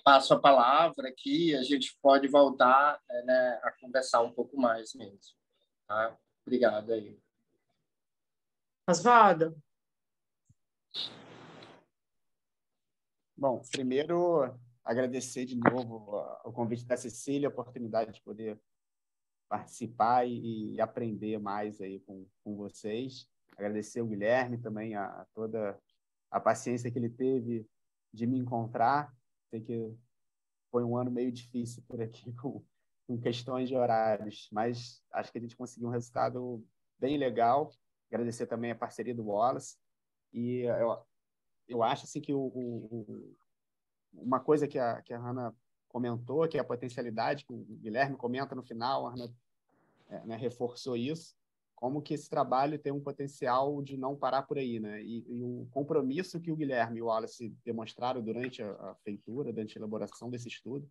passo a palavra aqui, a gente pode voltar, né, a conversar um pouco mais mesmo. Tá? Obrigado aí. Oswaldo? Bom, primeiro, agradecer de novo o convite da Cecília, a oportunidade de poder participar e aprender mais aí com vocês. Agradecer ao Guilherme também, a toda a paciência que ele teve de me encontrar. Sei que foi um ano meio difícil por aqui com questões de horários, mas acho que a gente conseguiu um resultado bem legal. Agradecer também a parceria do Wallace. E eu acho assim, que uma coisa que a Hannah comentou, que é a potencialidade, que o Guilherme comenta no final, a Hannah, né, reforçou isso, como que esse trabalho tem um potencial de não parar por aí, né? E o compromisso que o Guilherme e o Wallace demonstraram durante a feitura, durante a elaboração desse estudo,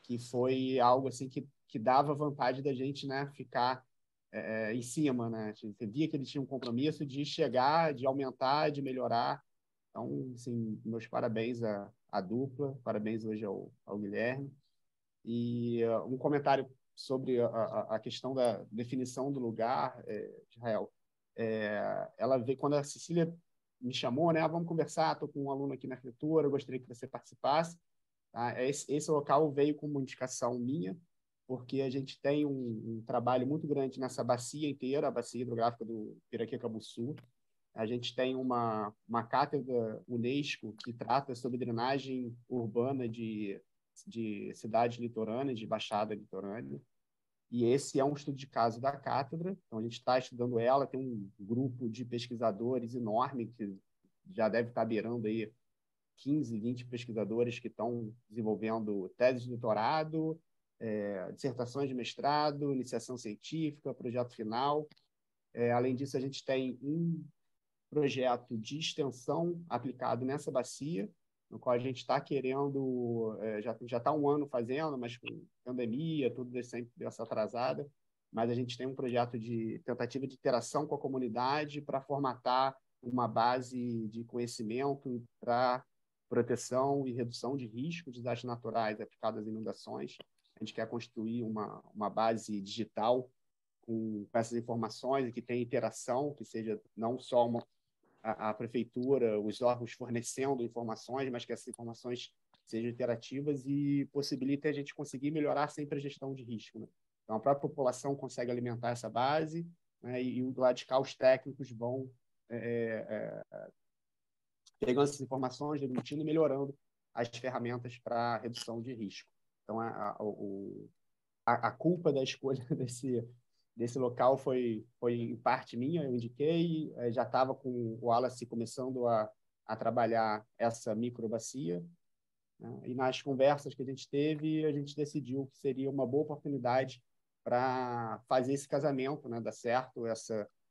que foi algo assim que dava vontade da gente, né, ficar em cima, né? Você via que ele tinha um compromisso de chegar, de aumentar, de melhorar. Então, assim, meus parabéns à dupla, parabéns hoje ao Guilherme. E um comentário sobre a questão da definição do lugar, Israel. Ela veio, quando a Cecília me chamou, né? Vamos conversar, estou com um aluno aqui na arquitetura, eu gostaria que você participasse. Tá? Esse local veio como uma indicação minha, porque a gente tem um trabalho muito grande nessa bacia inteira, a bacia hidrográfica do Piraquê-Cabuçu. A gente tem uma cátedra UNESCO que trata sobre drenagem urbana de cidades litorâneas, de baixada litorânea. E esse é um estudo de caso da cátedra. Então, a gente está estudando ela, tem um grupo de pesquisadores enorme, que já deve estar beirando aí 15, 20 pesquisadores que estão desenvolvendo teses de doutorado, dissertações de mestrado, iniciação científica, projeto final. Além disso, a gente tem um projeto de extensão aplicado nessa bacia, no qual a gente está querendo, já está um ano fazendo, mas com pandemia, tudo sempre deu essa atrasada, mas a gente tem um projeto de tentativa de interação com a comunidade para formatar uma base de conhecimento para proteção e redução de riscos de desastres naturais aplicados às inundações. A gente quer construir uma base digital com essas informações e que tenha interação, que seja não só a prefeitura, os órgãos fornecendo informações, mas que essas informações sejam interativas e possibilitem a gente conseguir melhorar sempre a gestão de risco, né? Então, a própria população consegue alimentar essa base, né, e do lado de cá os técnicos vão pegando essas informações, demitindo e melhorando as ferramentas para redução de risco. Então, a culpa da escolha desse local foi em parte minha, eu indiquei, já estava com o Wallace começando a trabalhar essa microbacia, né? E nas conversas que a gente teve, a gente decidiu que seria uma boa oportunidade para fazer esse casamento, né, dar certo,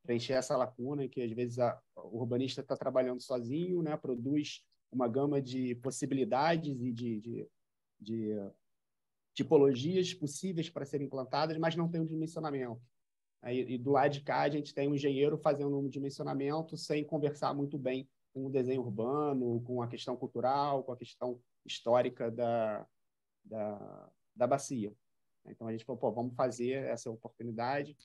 preencher essa lacuna, que às vezes o urbanista está trabalhando sozinho, né, produz uma gama de possibilidades e de tipologias possíveis para serem implantadas, mas não tem um dimensionamento. E do lado de cá, a gente tem um engenheiro fazendo um dimensionamento sem conversar muito bem com o desenho urbano, com a questão cultural, com a questão histórica da bacia. Então, a gente falou, pô, vamos fazer essa oportunidade.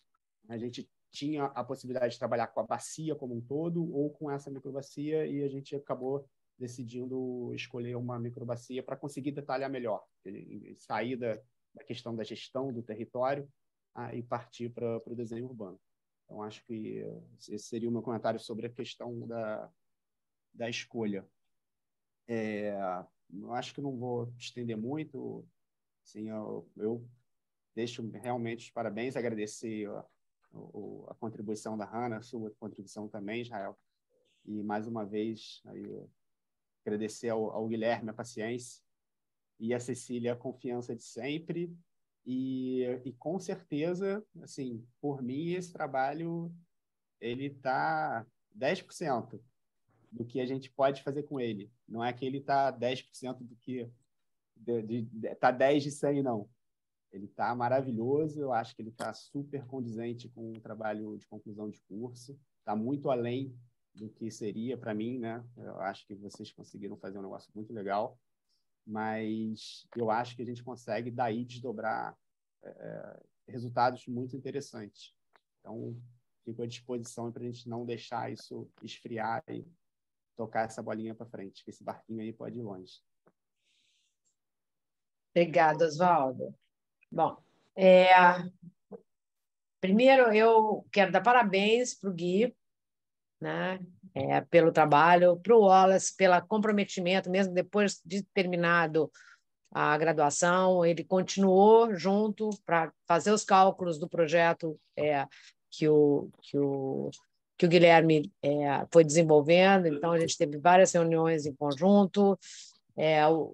A gente tinha a possibilidade de trabalhar com a bacia como um todo ou com essa microbacia, e a gente acabou decidindo escolher uma microbacia para conseguir detalhar melhor, sair da questão da gestão do território e partir para o desenho urbano. Então, acho que esse seria o meu comentário sobre a questão da escolha. Eu acho que não vou estender muito. Assim, eu deixo realmente os parabéns, agradecer a contribuição da Hannah, a sua contribuição também, Israel. E, mais uma vez, agradecer ao Guilherme a paciência e a Cecília a confiança de sempre. E com certeza, assim, por mim, esse trabalho ele está 10% do que a gente pode fazer com ele. Não é que ele está 10% do que está 10 de 100, não. Ele está maravilhoso, eu acho que ele está super condizente com o trabalho de conclusão de curso, está muito além do que seria para mim, né? Eu acho que vocês conseguiram fazer um negócio muito legal, mas eu acho que a gente consegue daí desdobrar resultados muito interessantes. Então, fico à disposição para a gente não deixar isso esfriar e tocar essa bolinha para frente, que esse barquinho aí pode ir longe. Obrigada, Oswaldo. Bom, primeiro eu quero dar parabéns para o Gui, né, pelo trabalho, para o Wallace, pelo comprometimento, mesmo depois de terminado a graduação, ele continuou junto para fazer os cálculos do projeto que o Guilherme foi desenvolvendo. Então, a gente teve várias reuniões em conjunto,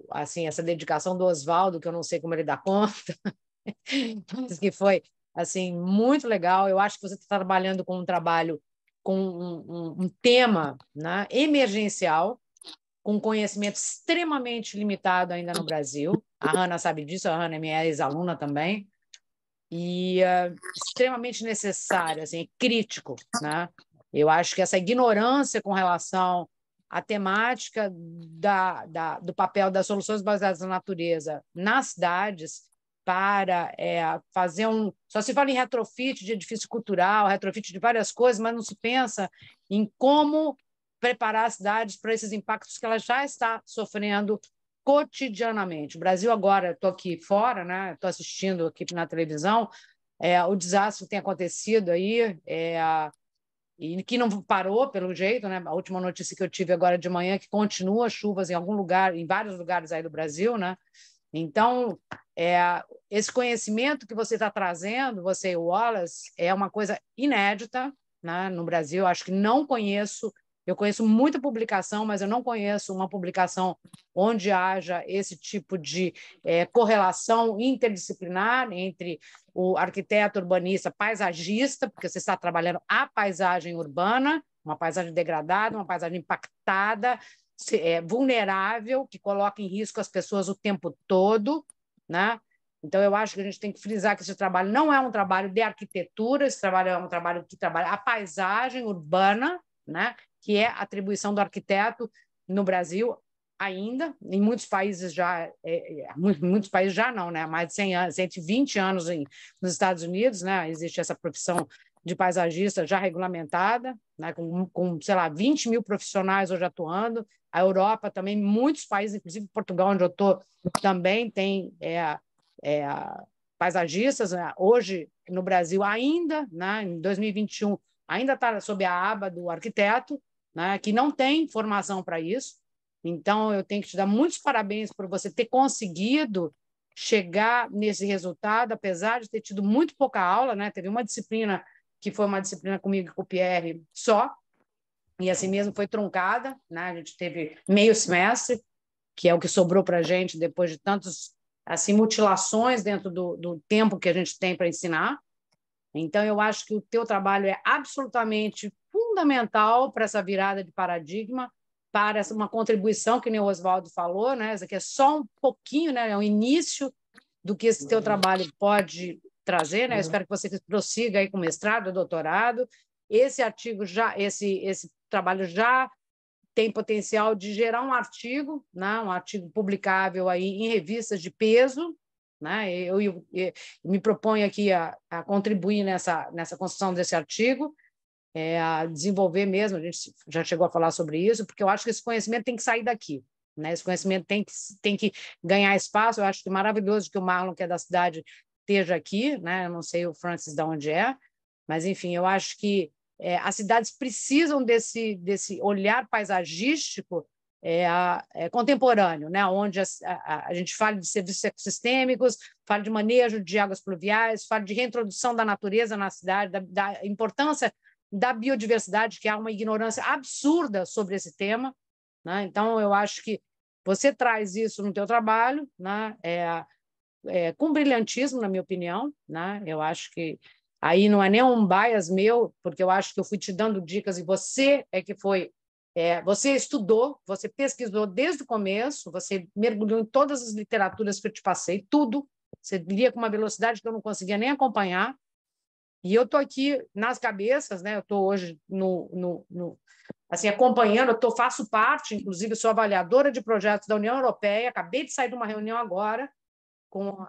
assim, essa dedicação do Oswaldo, que eu não sei como ele dá conta, mas que foi assim, muito legal. Eu acho que você está trabalhando com um trabalho, com um tema, né, emergencial, com conhecimento extremamente limitado ainda no Brasil. A Hannah sabe disso, a Hannah é minha ex-aluna também, e extremamente necessário, assim, crítico, né? Eu acho que essa ignorância com relação à temática do papel das soluções baseadas na natureza nas cidades para fazer Só se fala em retrofit de edifício cultural, retrofit de várias coisas, mas não se pensa em como preparar as cidades para esses impactos que ela já está sofrendo cotidianamente. O Brasil agora, estou aqui fora, né? Estou assistindo aqui na televisão, o desastre que tem acontecido aí, e que não parou, pelo jeito, né? A última notícia que eu tive agora de manhã é que continua chuvas em algum lugar, em vários lugares aí do Brasil, né? Então, esse conhecimento que você está trazendo, você e o Wallace, é uma coisa inédita, né, no Brasil. Acho que não conheço. Eu conheço muita publicação, mas eu não conheço uma publicação onde haja esse tipo de correlação interdisciplinar entre o arquiteto urbanista paisagista, porque você está trabalhando a paisagem urbana, uma paisagem degradada, uma paisagem impactada, vulnerável, que coloca em risco as pessoas o tempo todo, né? Então, eu acho que a gente tem que frisar que esse trabalho não é um trabalho de arquitetura, esse trabalho é um trabalho que trabalha a paisagem urbana, né? Que é a atribuição do arquiteto no Brasil ainda, em muitos países já, muitos países já não, né? Há mais de 100 anos, 120 anos nos Estados Unidos, né? Existe essa profissão de paisagista já regulamentada, né? com, sei lá, 20 mil profissionais hoje atuando. A Europa também, muitos países, inclusive Portugal, onde eu estou, também tem paisagistas, né? Hoje, no Brasil, ainda, né? Em 2021, ainda está sob a aba do arquiteto, né? Que não tem formação para isso. Então, eu tenho que te dar muitos parabéns por você ter conseguido chegar nesse resultado, apesar de ter tido muito pouca aula, né? Teve uma disciplina que foi uma disciplina comigo e com o Pierre só, e assim mesmo foi truncada, né? A gente teve meio semestre, que é o que sobrou para a gente depois de tantas assim, mutilações dentro do tempo que a gente tem para ensinar. Então, eu acho que o teu trabalho é absolutamente fundamental para essa virada de paradigma, para uma contribuição, que nem o Oswaldo falou, né? Isso aqui é só um pouquinho, né? É o início do que esse teu trabalho pode trazer, né? Eu espero que você prossiga aí com mestrado, doutorado. Esse artigo já, esse trabalho já tem potencial de gerar um artigo, né? Um artigo publicável aí em revistas de peso, né? Eu me proponho aqui a contribuir nessa construção desse artigo, a desenvolver mesmo, a gente já chegou a falar sobre isso, porque eu acho que esse conhecimento tem que sair daqui, né? Esse conhecimento tem que ganhar espaço. Eu acho que é maravilhoso que o Marlon, que é da cidade, esteja aqui, né? Eu não sei o Francis de onde é, mas, enfim, eu acho que as cidades precisam desse olhar paisagístico contemporâneo, né? Onde a gente fala de serviços ecossistêmicos, fala de manejo de águas pluviais, fala de reintrodução da natureza na cidade, da importância da biodiversidade, que há uma ignorância absurda sobre esse tema, né? Então, eu acho que você traz isso no teu trabalho, né? Com brilhantismo, na minha opinião, né? Eu acho que aí não é nem um bias meu, porque eu acho que eu fui te dando dicas e você você estudou, você pesquisou desde o começo, você mergulhou em todas as literaturas que eu te passei, tudo. Você lia com uma velocidade que eu não conseguia nem acompanhar. E eu estou aqui nas cabeças, né? Eu estou hoje assim, acompanhando, faço parte, inclusive, sou avaliadora de projetos da União Europeia, acabei de sair de uma reunião agora, com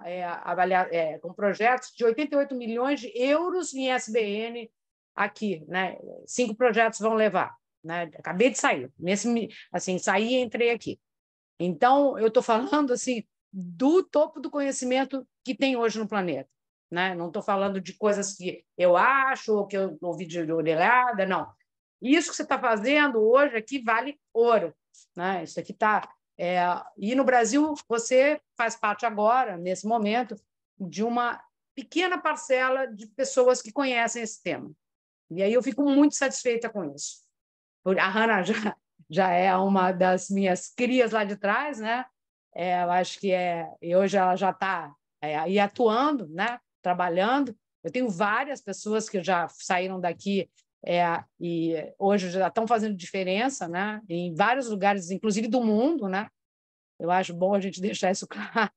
projetos de 88 milhões de euros em SBN aqui, né? 5 projetos vão levar, né? Acabei de sair, saí e entrei aqui. Então, eu estou falando assim do topo do conhecimento que tem hoje no planeta, né? Não estou falando de coisas que eu acho ou que eu ouvi de orelhada, não. Isso que você está fazendo hoje aqui vale ouro, né? Isso aqui está e no Brasil, você faz parte agora, nesse momento, de uma pequena parcela de pessoas que conhecem esse tema. E aí eu fico muito satisfeita com isso. A Hannah já é uma das minhas crias lá de trás, né? Eu acho que e hoje ela já está aí atuando, né? Trabalhando. Eu tenho várias pessoas que já saíram daqui e hoje já estão fazendo diferença, né? Em vários lugares, inclusive do mundo, né? Eu acho bom a gente deixar isso claro,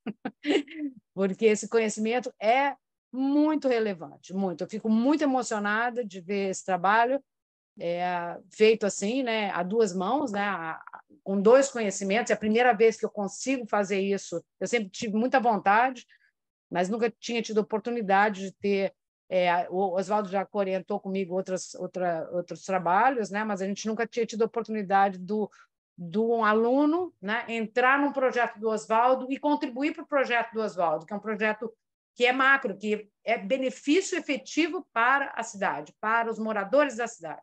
porque esse conhecimento é muito relevante, muito. Eu fico muito emocionada de ver esse trabalho feito assim, né, a duas mãos, né, com 2 conhecimentos. É a primeira vez que eu consigo fazer isso. Eu sempre tive muita vontade, mas nunca tinha tido oportunidade de ter. O Oswaldo já orientou comigo outros trabalhos, né, mas a gente nunca tinha tido oportunidade do um aluno, né, entrar num projeto do Oswaldo e contribuir para o projeto do Oswaldo, que é um projeto que é macro, que é benefício efetivo para a cidade, para os moradores da cidade.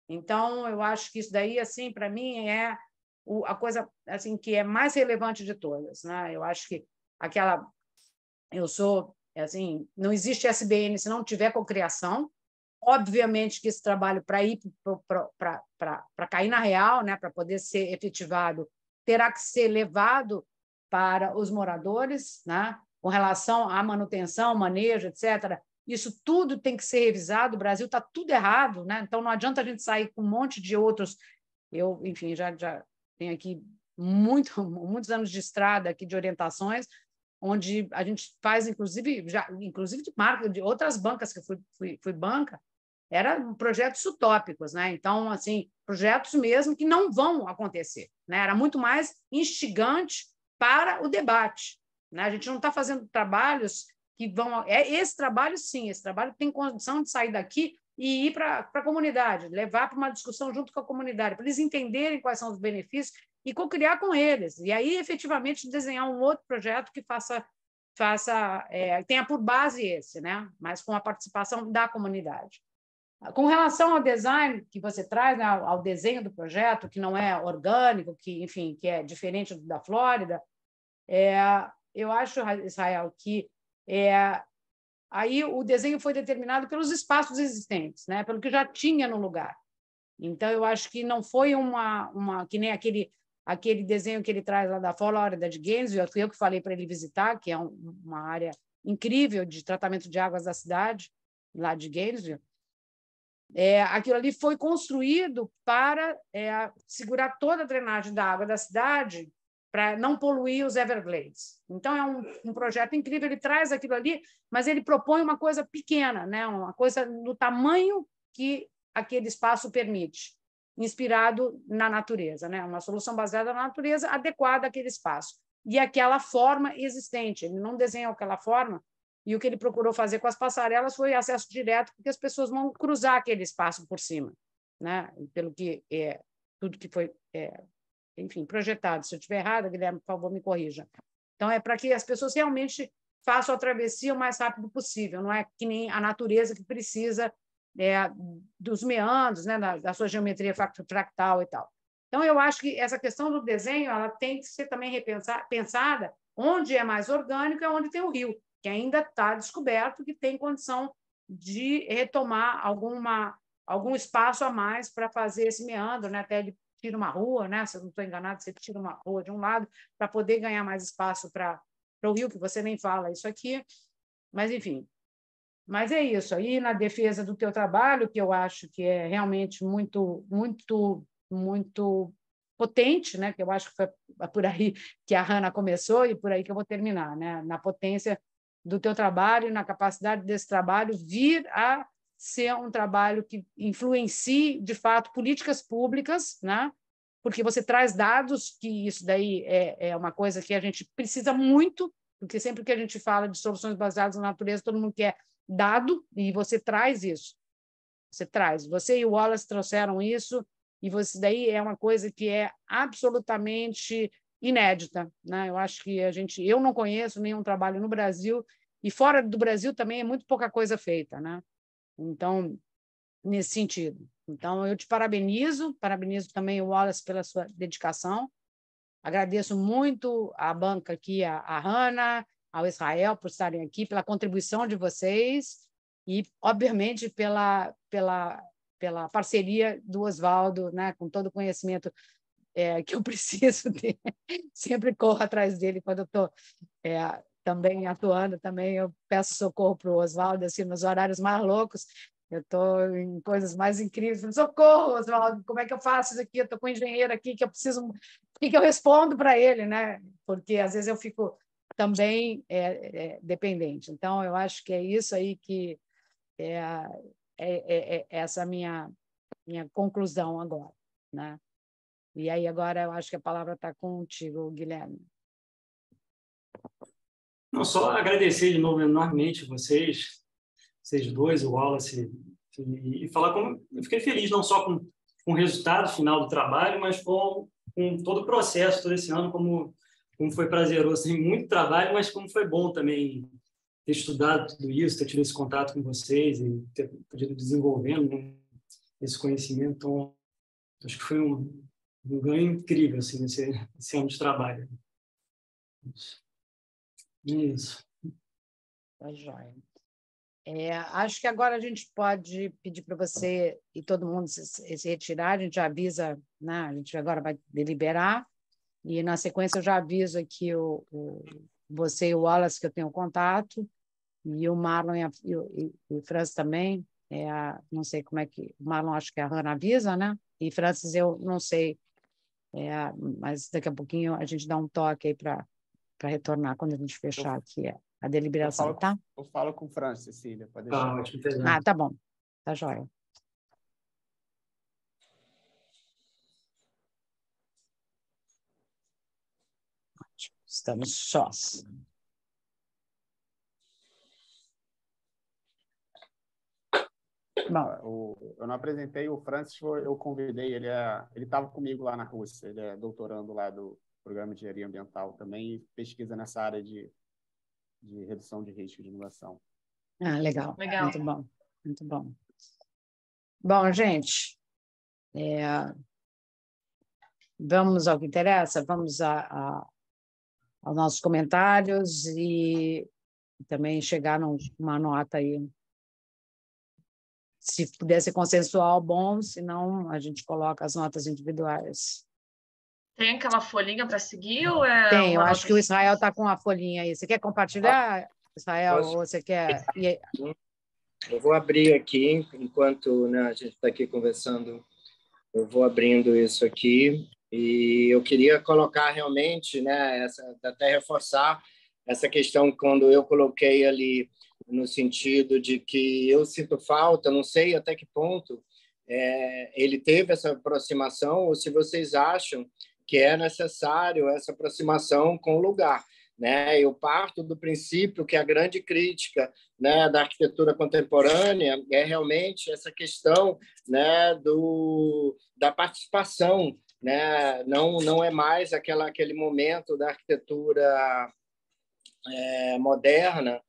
Então, eu acho que isso daí, assim, para mim, é a coisa assim que é mais relevante de todas, né? Eu acho que assim, não existe SBN se não tiver cocriação. Obviamente que esse trabalho, para cair na real, né, para poder ser efetivado, terá que ser levado para os moradores, né, com relação à manutenção, manejo, etc. Isso tudo tem que ser revisado. O Brasil está tudo errado, né? Então não adianta a gente sair com um monte de outros. Eu, enfim, já tenho aqui muitos anos de estrada aqui de orientações, onde a gente faz, inclusive de marca, de outras bancas que eu fui banca, eram projetos utópicos, né? Então, assim, projetos mesmo que não vão acontecer, né? Era muito mais instigante para o debate, né? A gente não está fazendo trabalhos que vão... esse trabalho, sim, esse trabalho tem condição de sair daqui e ir para a comunidade, levar para uma discussão junto com a comunidade, para eles entenderem quais são os benefícios e co-criar com eles. E aí, efetivamente, desenhar um outro projeto que tenha por base esse, né? Mas com a participação da comunidade. Com relação ao design que você traz, né, ao desenho do projeto, que não é orgânico, que, enfim, que é diferente da Flórida, eu acho, Israel, que aí o desenho foi determinado pelos espaços existentes, né? Pelo que já tinha no lugar. Então, eu acho que não foi que nem aquele desenho que ele traz lá da Flórida de Gainesville, fui eu que falei para ele visitar, que é uma área incrível de tratamento de águas da cidade, lá de Gainesville. Aquilo ali foi construído para segurar toda a drenagem da água da cidade para não poluir os Everglades. Então, é um projeto incrível, ele traz aquilo ali, mas ele propõe uma coisa pequena, né? Uma coisa no tamanho que aquele espaço permite, inspirado na natureza, né? Uma solução baseada na natureza, adequada àquele espaço. E aquela forma existente, ele não desenhou aquela forma, e o que ele procurou fazer com as passarelas foi acesso direto, porque as pessoas vão cruzar aquele espaço por cima, né? Pelo que tudo que foi enfim, projetado. Se eu estiver errada, Guilherme, por favor, me corrija. Então, é para que as pessoas realmente façam a travessia o mais rápido possível, não é que nem a natureza que precisa dos meandros, né, da sua geometria fractal e tal. Então, eu acho que essa questão do desenho ela tem que ser também pensada onde é mais orgânico, é onde tem o rio, que ainda está descoberto, que tem condição de retomar algum espaço a mais para fazer esse meandro, né, até ele tira uma rua, né? Se eu não estou enganado, você tira uma rua de um lado para poder ganhar mais espaço para o rio, que você nem fala isso aqui, mas enfim. Mas é isso. Aí na defesa do teu trabalho, que eu acho que é realmente muito, muito, muito potente, né? Que eu acho que foi por aí que a Hannah começou e por aí que eu vou terminar, né? Na potência do teu trabalho e na capacidade desse trabalho vir a ser um trabalho que influencie, de fato, políticas públicas, né? Porque você traz dados, que isso daí é uma coisa que a gente precisa muito, porque sempre que a gente fala de soluções baseadas na natureza, todo mundo quer dado, e você traz isso. Você e o Wallace trouxeram isso, e isso daí é uma coisa que é absolutamente inédita, né? Eu acho que eu não conheço nenhum trabalho no Brasil, e fora do Brasil também é muito pouca coisa feita, né? Então, nesse sentido. Então, eu te parabenizo também o Wallace pela sua dedicação, agradeço muito à banca aqui, a Hannah, ao Israel, por estarem aqui, pela contribuição de vocês e, obviamente, pela parceria do Oswaldo, né, com todo o conhecimento que eu preciso ter. Sempre corro atrás dele quando eu estou também atuando, também eu peço socorro para o Oswaldo, assim, nos horários mais loucos, eu estou em coisas mais incríveis. Socorro, Oswaldo, como é que eu faço isso aqui? Eu estou com um engenheiro aqui que eu preciso... O que eu respondo para ele, né? Porque, às vezes, eu fico também dependente. Então, eu acho que é isso aí que essa minha conclusão agora, né? E aí, agora, eu acho que a palavra está contigo, Guilherme. Não, só agradecer de novo enormemente vocês dois, o Wallace, e falar como eu fiquei feliz não só com o resultado final do trabalho, mas com todo o processo, todo esse ano, como foi prazeroso. Tem muito trabalho, mas como foi bom também ter estudado tudo isso, ter tido esse contato com vocês e ter podido desenvolvendo, né, esse conhecimento. Então, acho que foi um ganho incrível assim, esse ano de trabalho. Isso. Tá joia. Acho que agora a gente pode pedir para você e todo mundo se retirar, a gente já avisa, né? A gente agora vai deliberar, e na sequência eu já aviso aqui você e o Wallace, que eu tenho contato, e o Marlon e o Francis também, não sei como é que... O Marlon acho que a Hannah avisa, né? E Francis eu não sei, mas daqui a pouquinho a gente dá um toque aí para retornar quando a gente fechar aqui a deliberação, tá? Eu falo com o Francis, Cecília, pode Tá deixar. ótimo. Tá bom. Tá joia. Estamos sós. Bom, eu não apresentei o Francis, eu convidei, ele estava comigo lá na Rússia, ele é doutorando lá do Programa de Engenharia Ambiental também e pesquisa nessa área de redução de risco de inundação. Legal. Legal. Muito bom. Muito bom. Bom, gente, vamos ao que interessa, vamos aos nossos comentários e também chegar numa nota aí. Se puder ser consensual, bom, senão a gente coloca as notas individuais. Tem aquela folhinha para seguir ou é Tem, eu uma acho nota que o Israel está com a folhinha aí. Você quer compartilhar, Israel, Posso? ou você quer... Eu vou abrir aqui, enquanto, né, a gente está aqui conversando, eu vou abrindo isso aqui. E eu queria colocar realmente, né, até reforçar essa questão quando eu coloquei ali no sentido de que eu sinto falta, não sei até que ponto ele teve essa aproximação ou se vocês acham que é necessário essa aproximação com o lugar. Né? Eu parto do princípio que a grande crítica, né, da arquitetura contemporânea é realmente essa questão, né, da participação, né? Não é mais aquele momento da arquitetura moderna,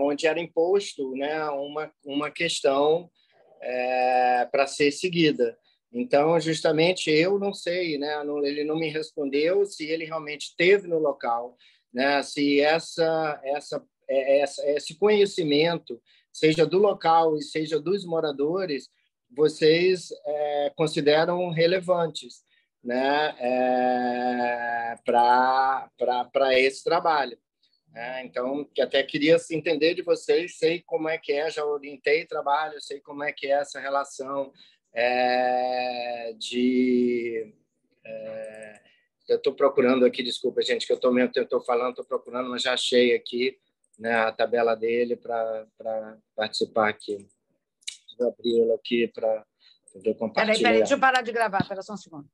onde era imposto, né, uma questão para ser seguida. Então, justamente, eu não sei, né, ele não me respondeu se ele realmente esteve no local, né, se esse conhecimento, seja do local e seja dos moradores, vocês consideram relevantes, né, para esse trabalho. Então, que até queria entender de vocês, sei como é que é, já orientei trabalho, sei como é que é essa relação eu estou procurando aqui, desculpa, gente, que eu estou falando, estou procurando, mas já achei aqui, né, a tabela dele para participar aqui. Vou abri-la aqui para poder compartilhar. Peraí, deixa eu parar de gravar, espera só um segundo.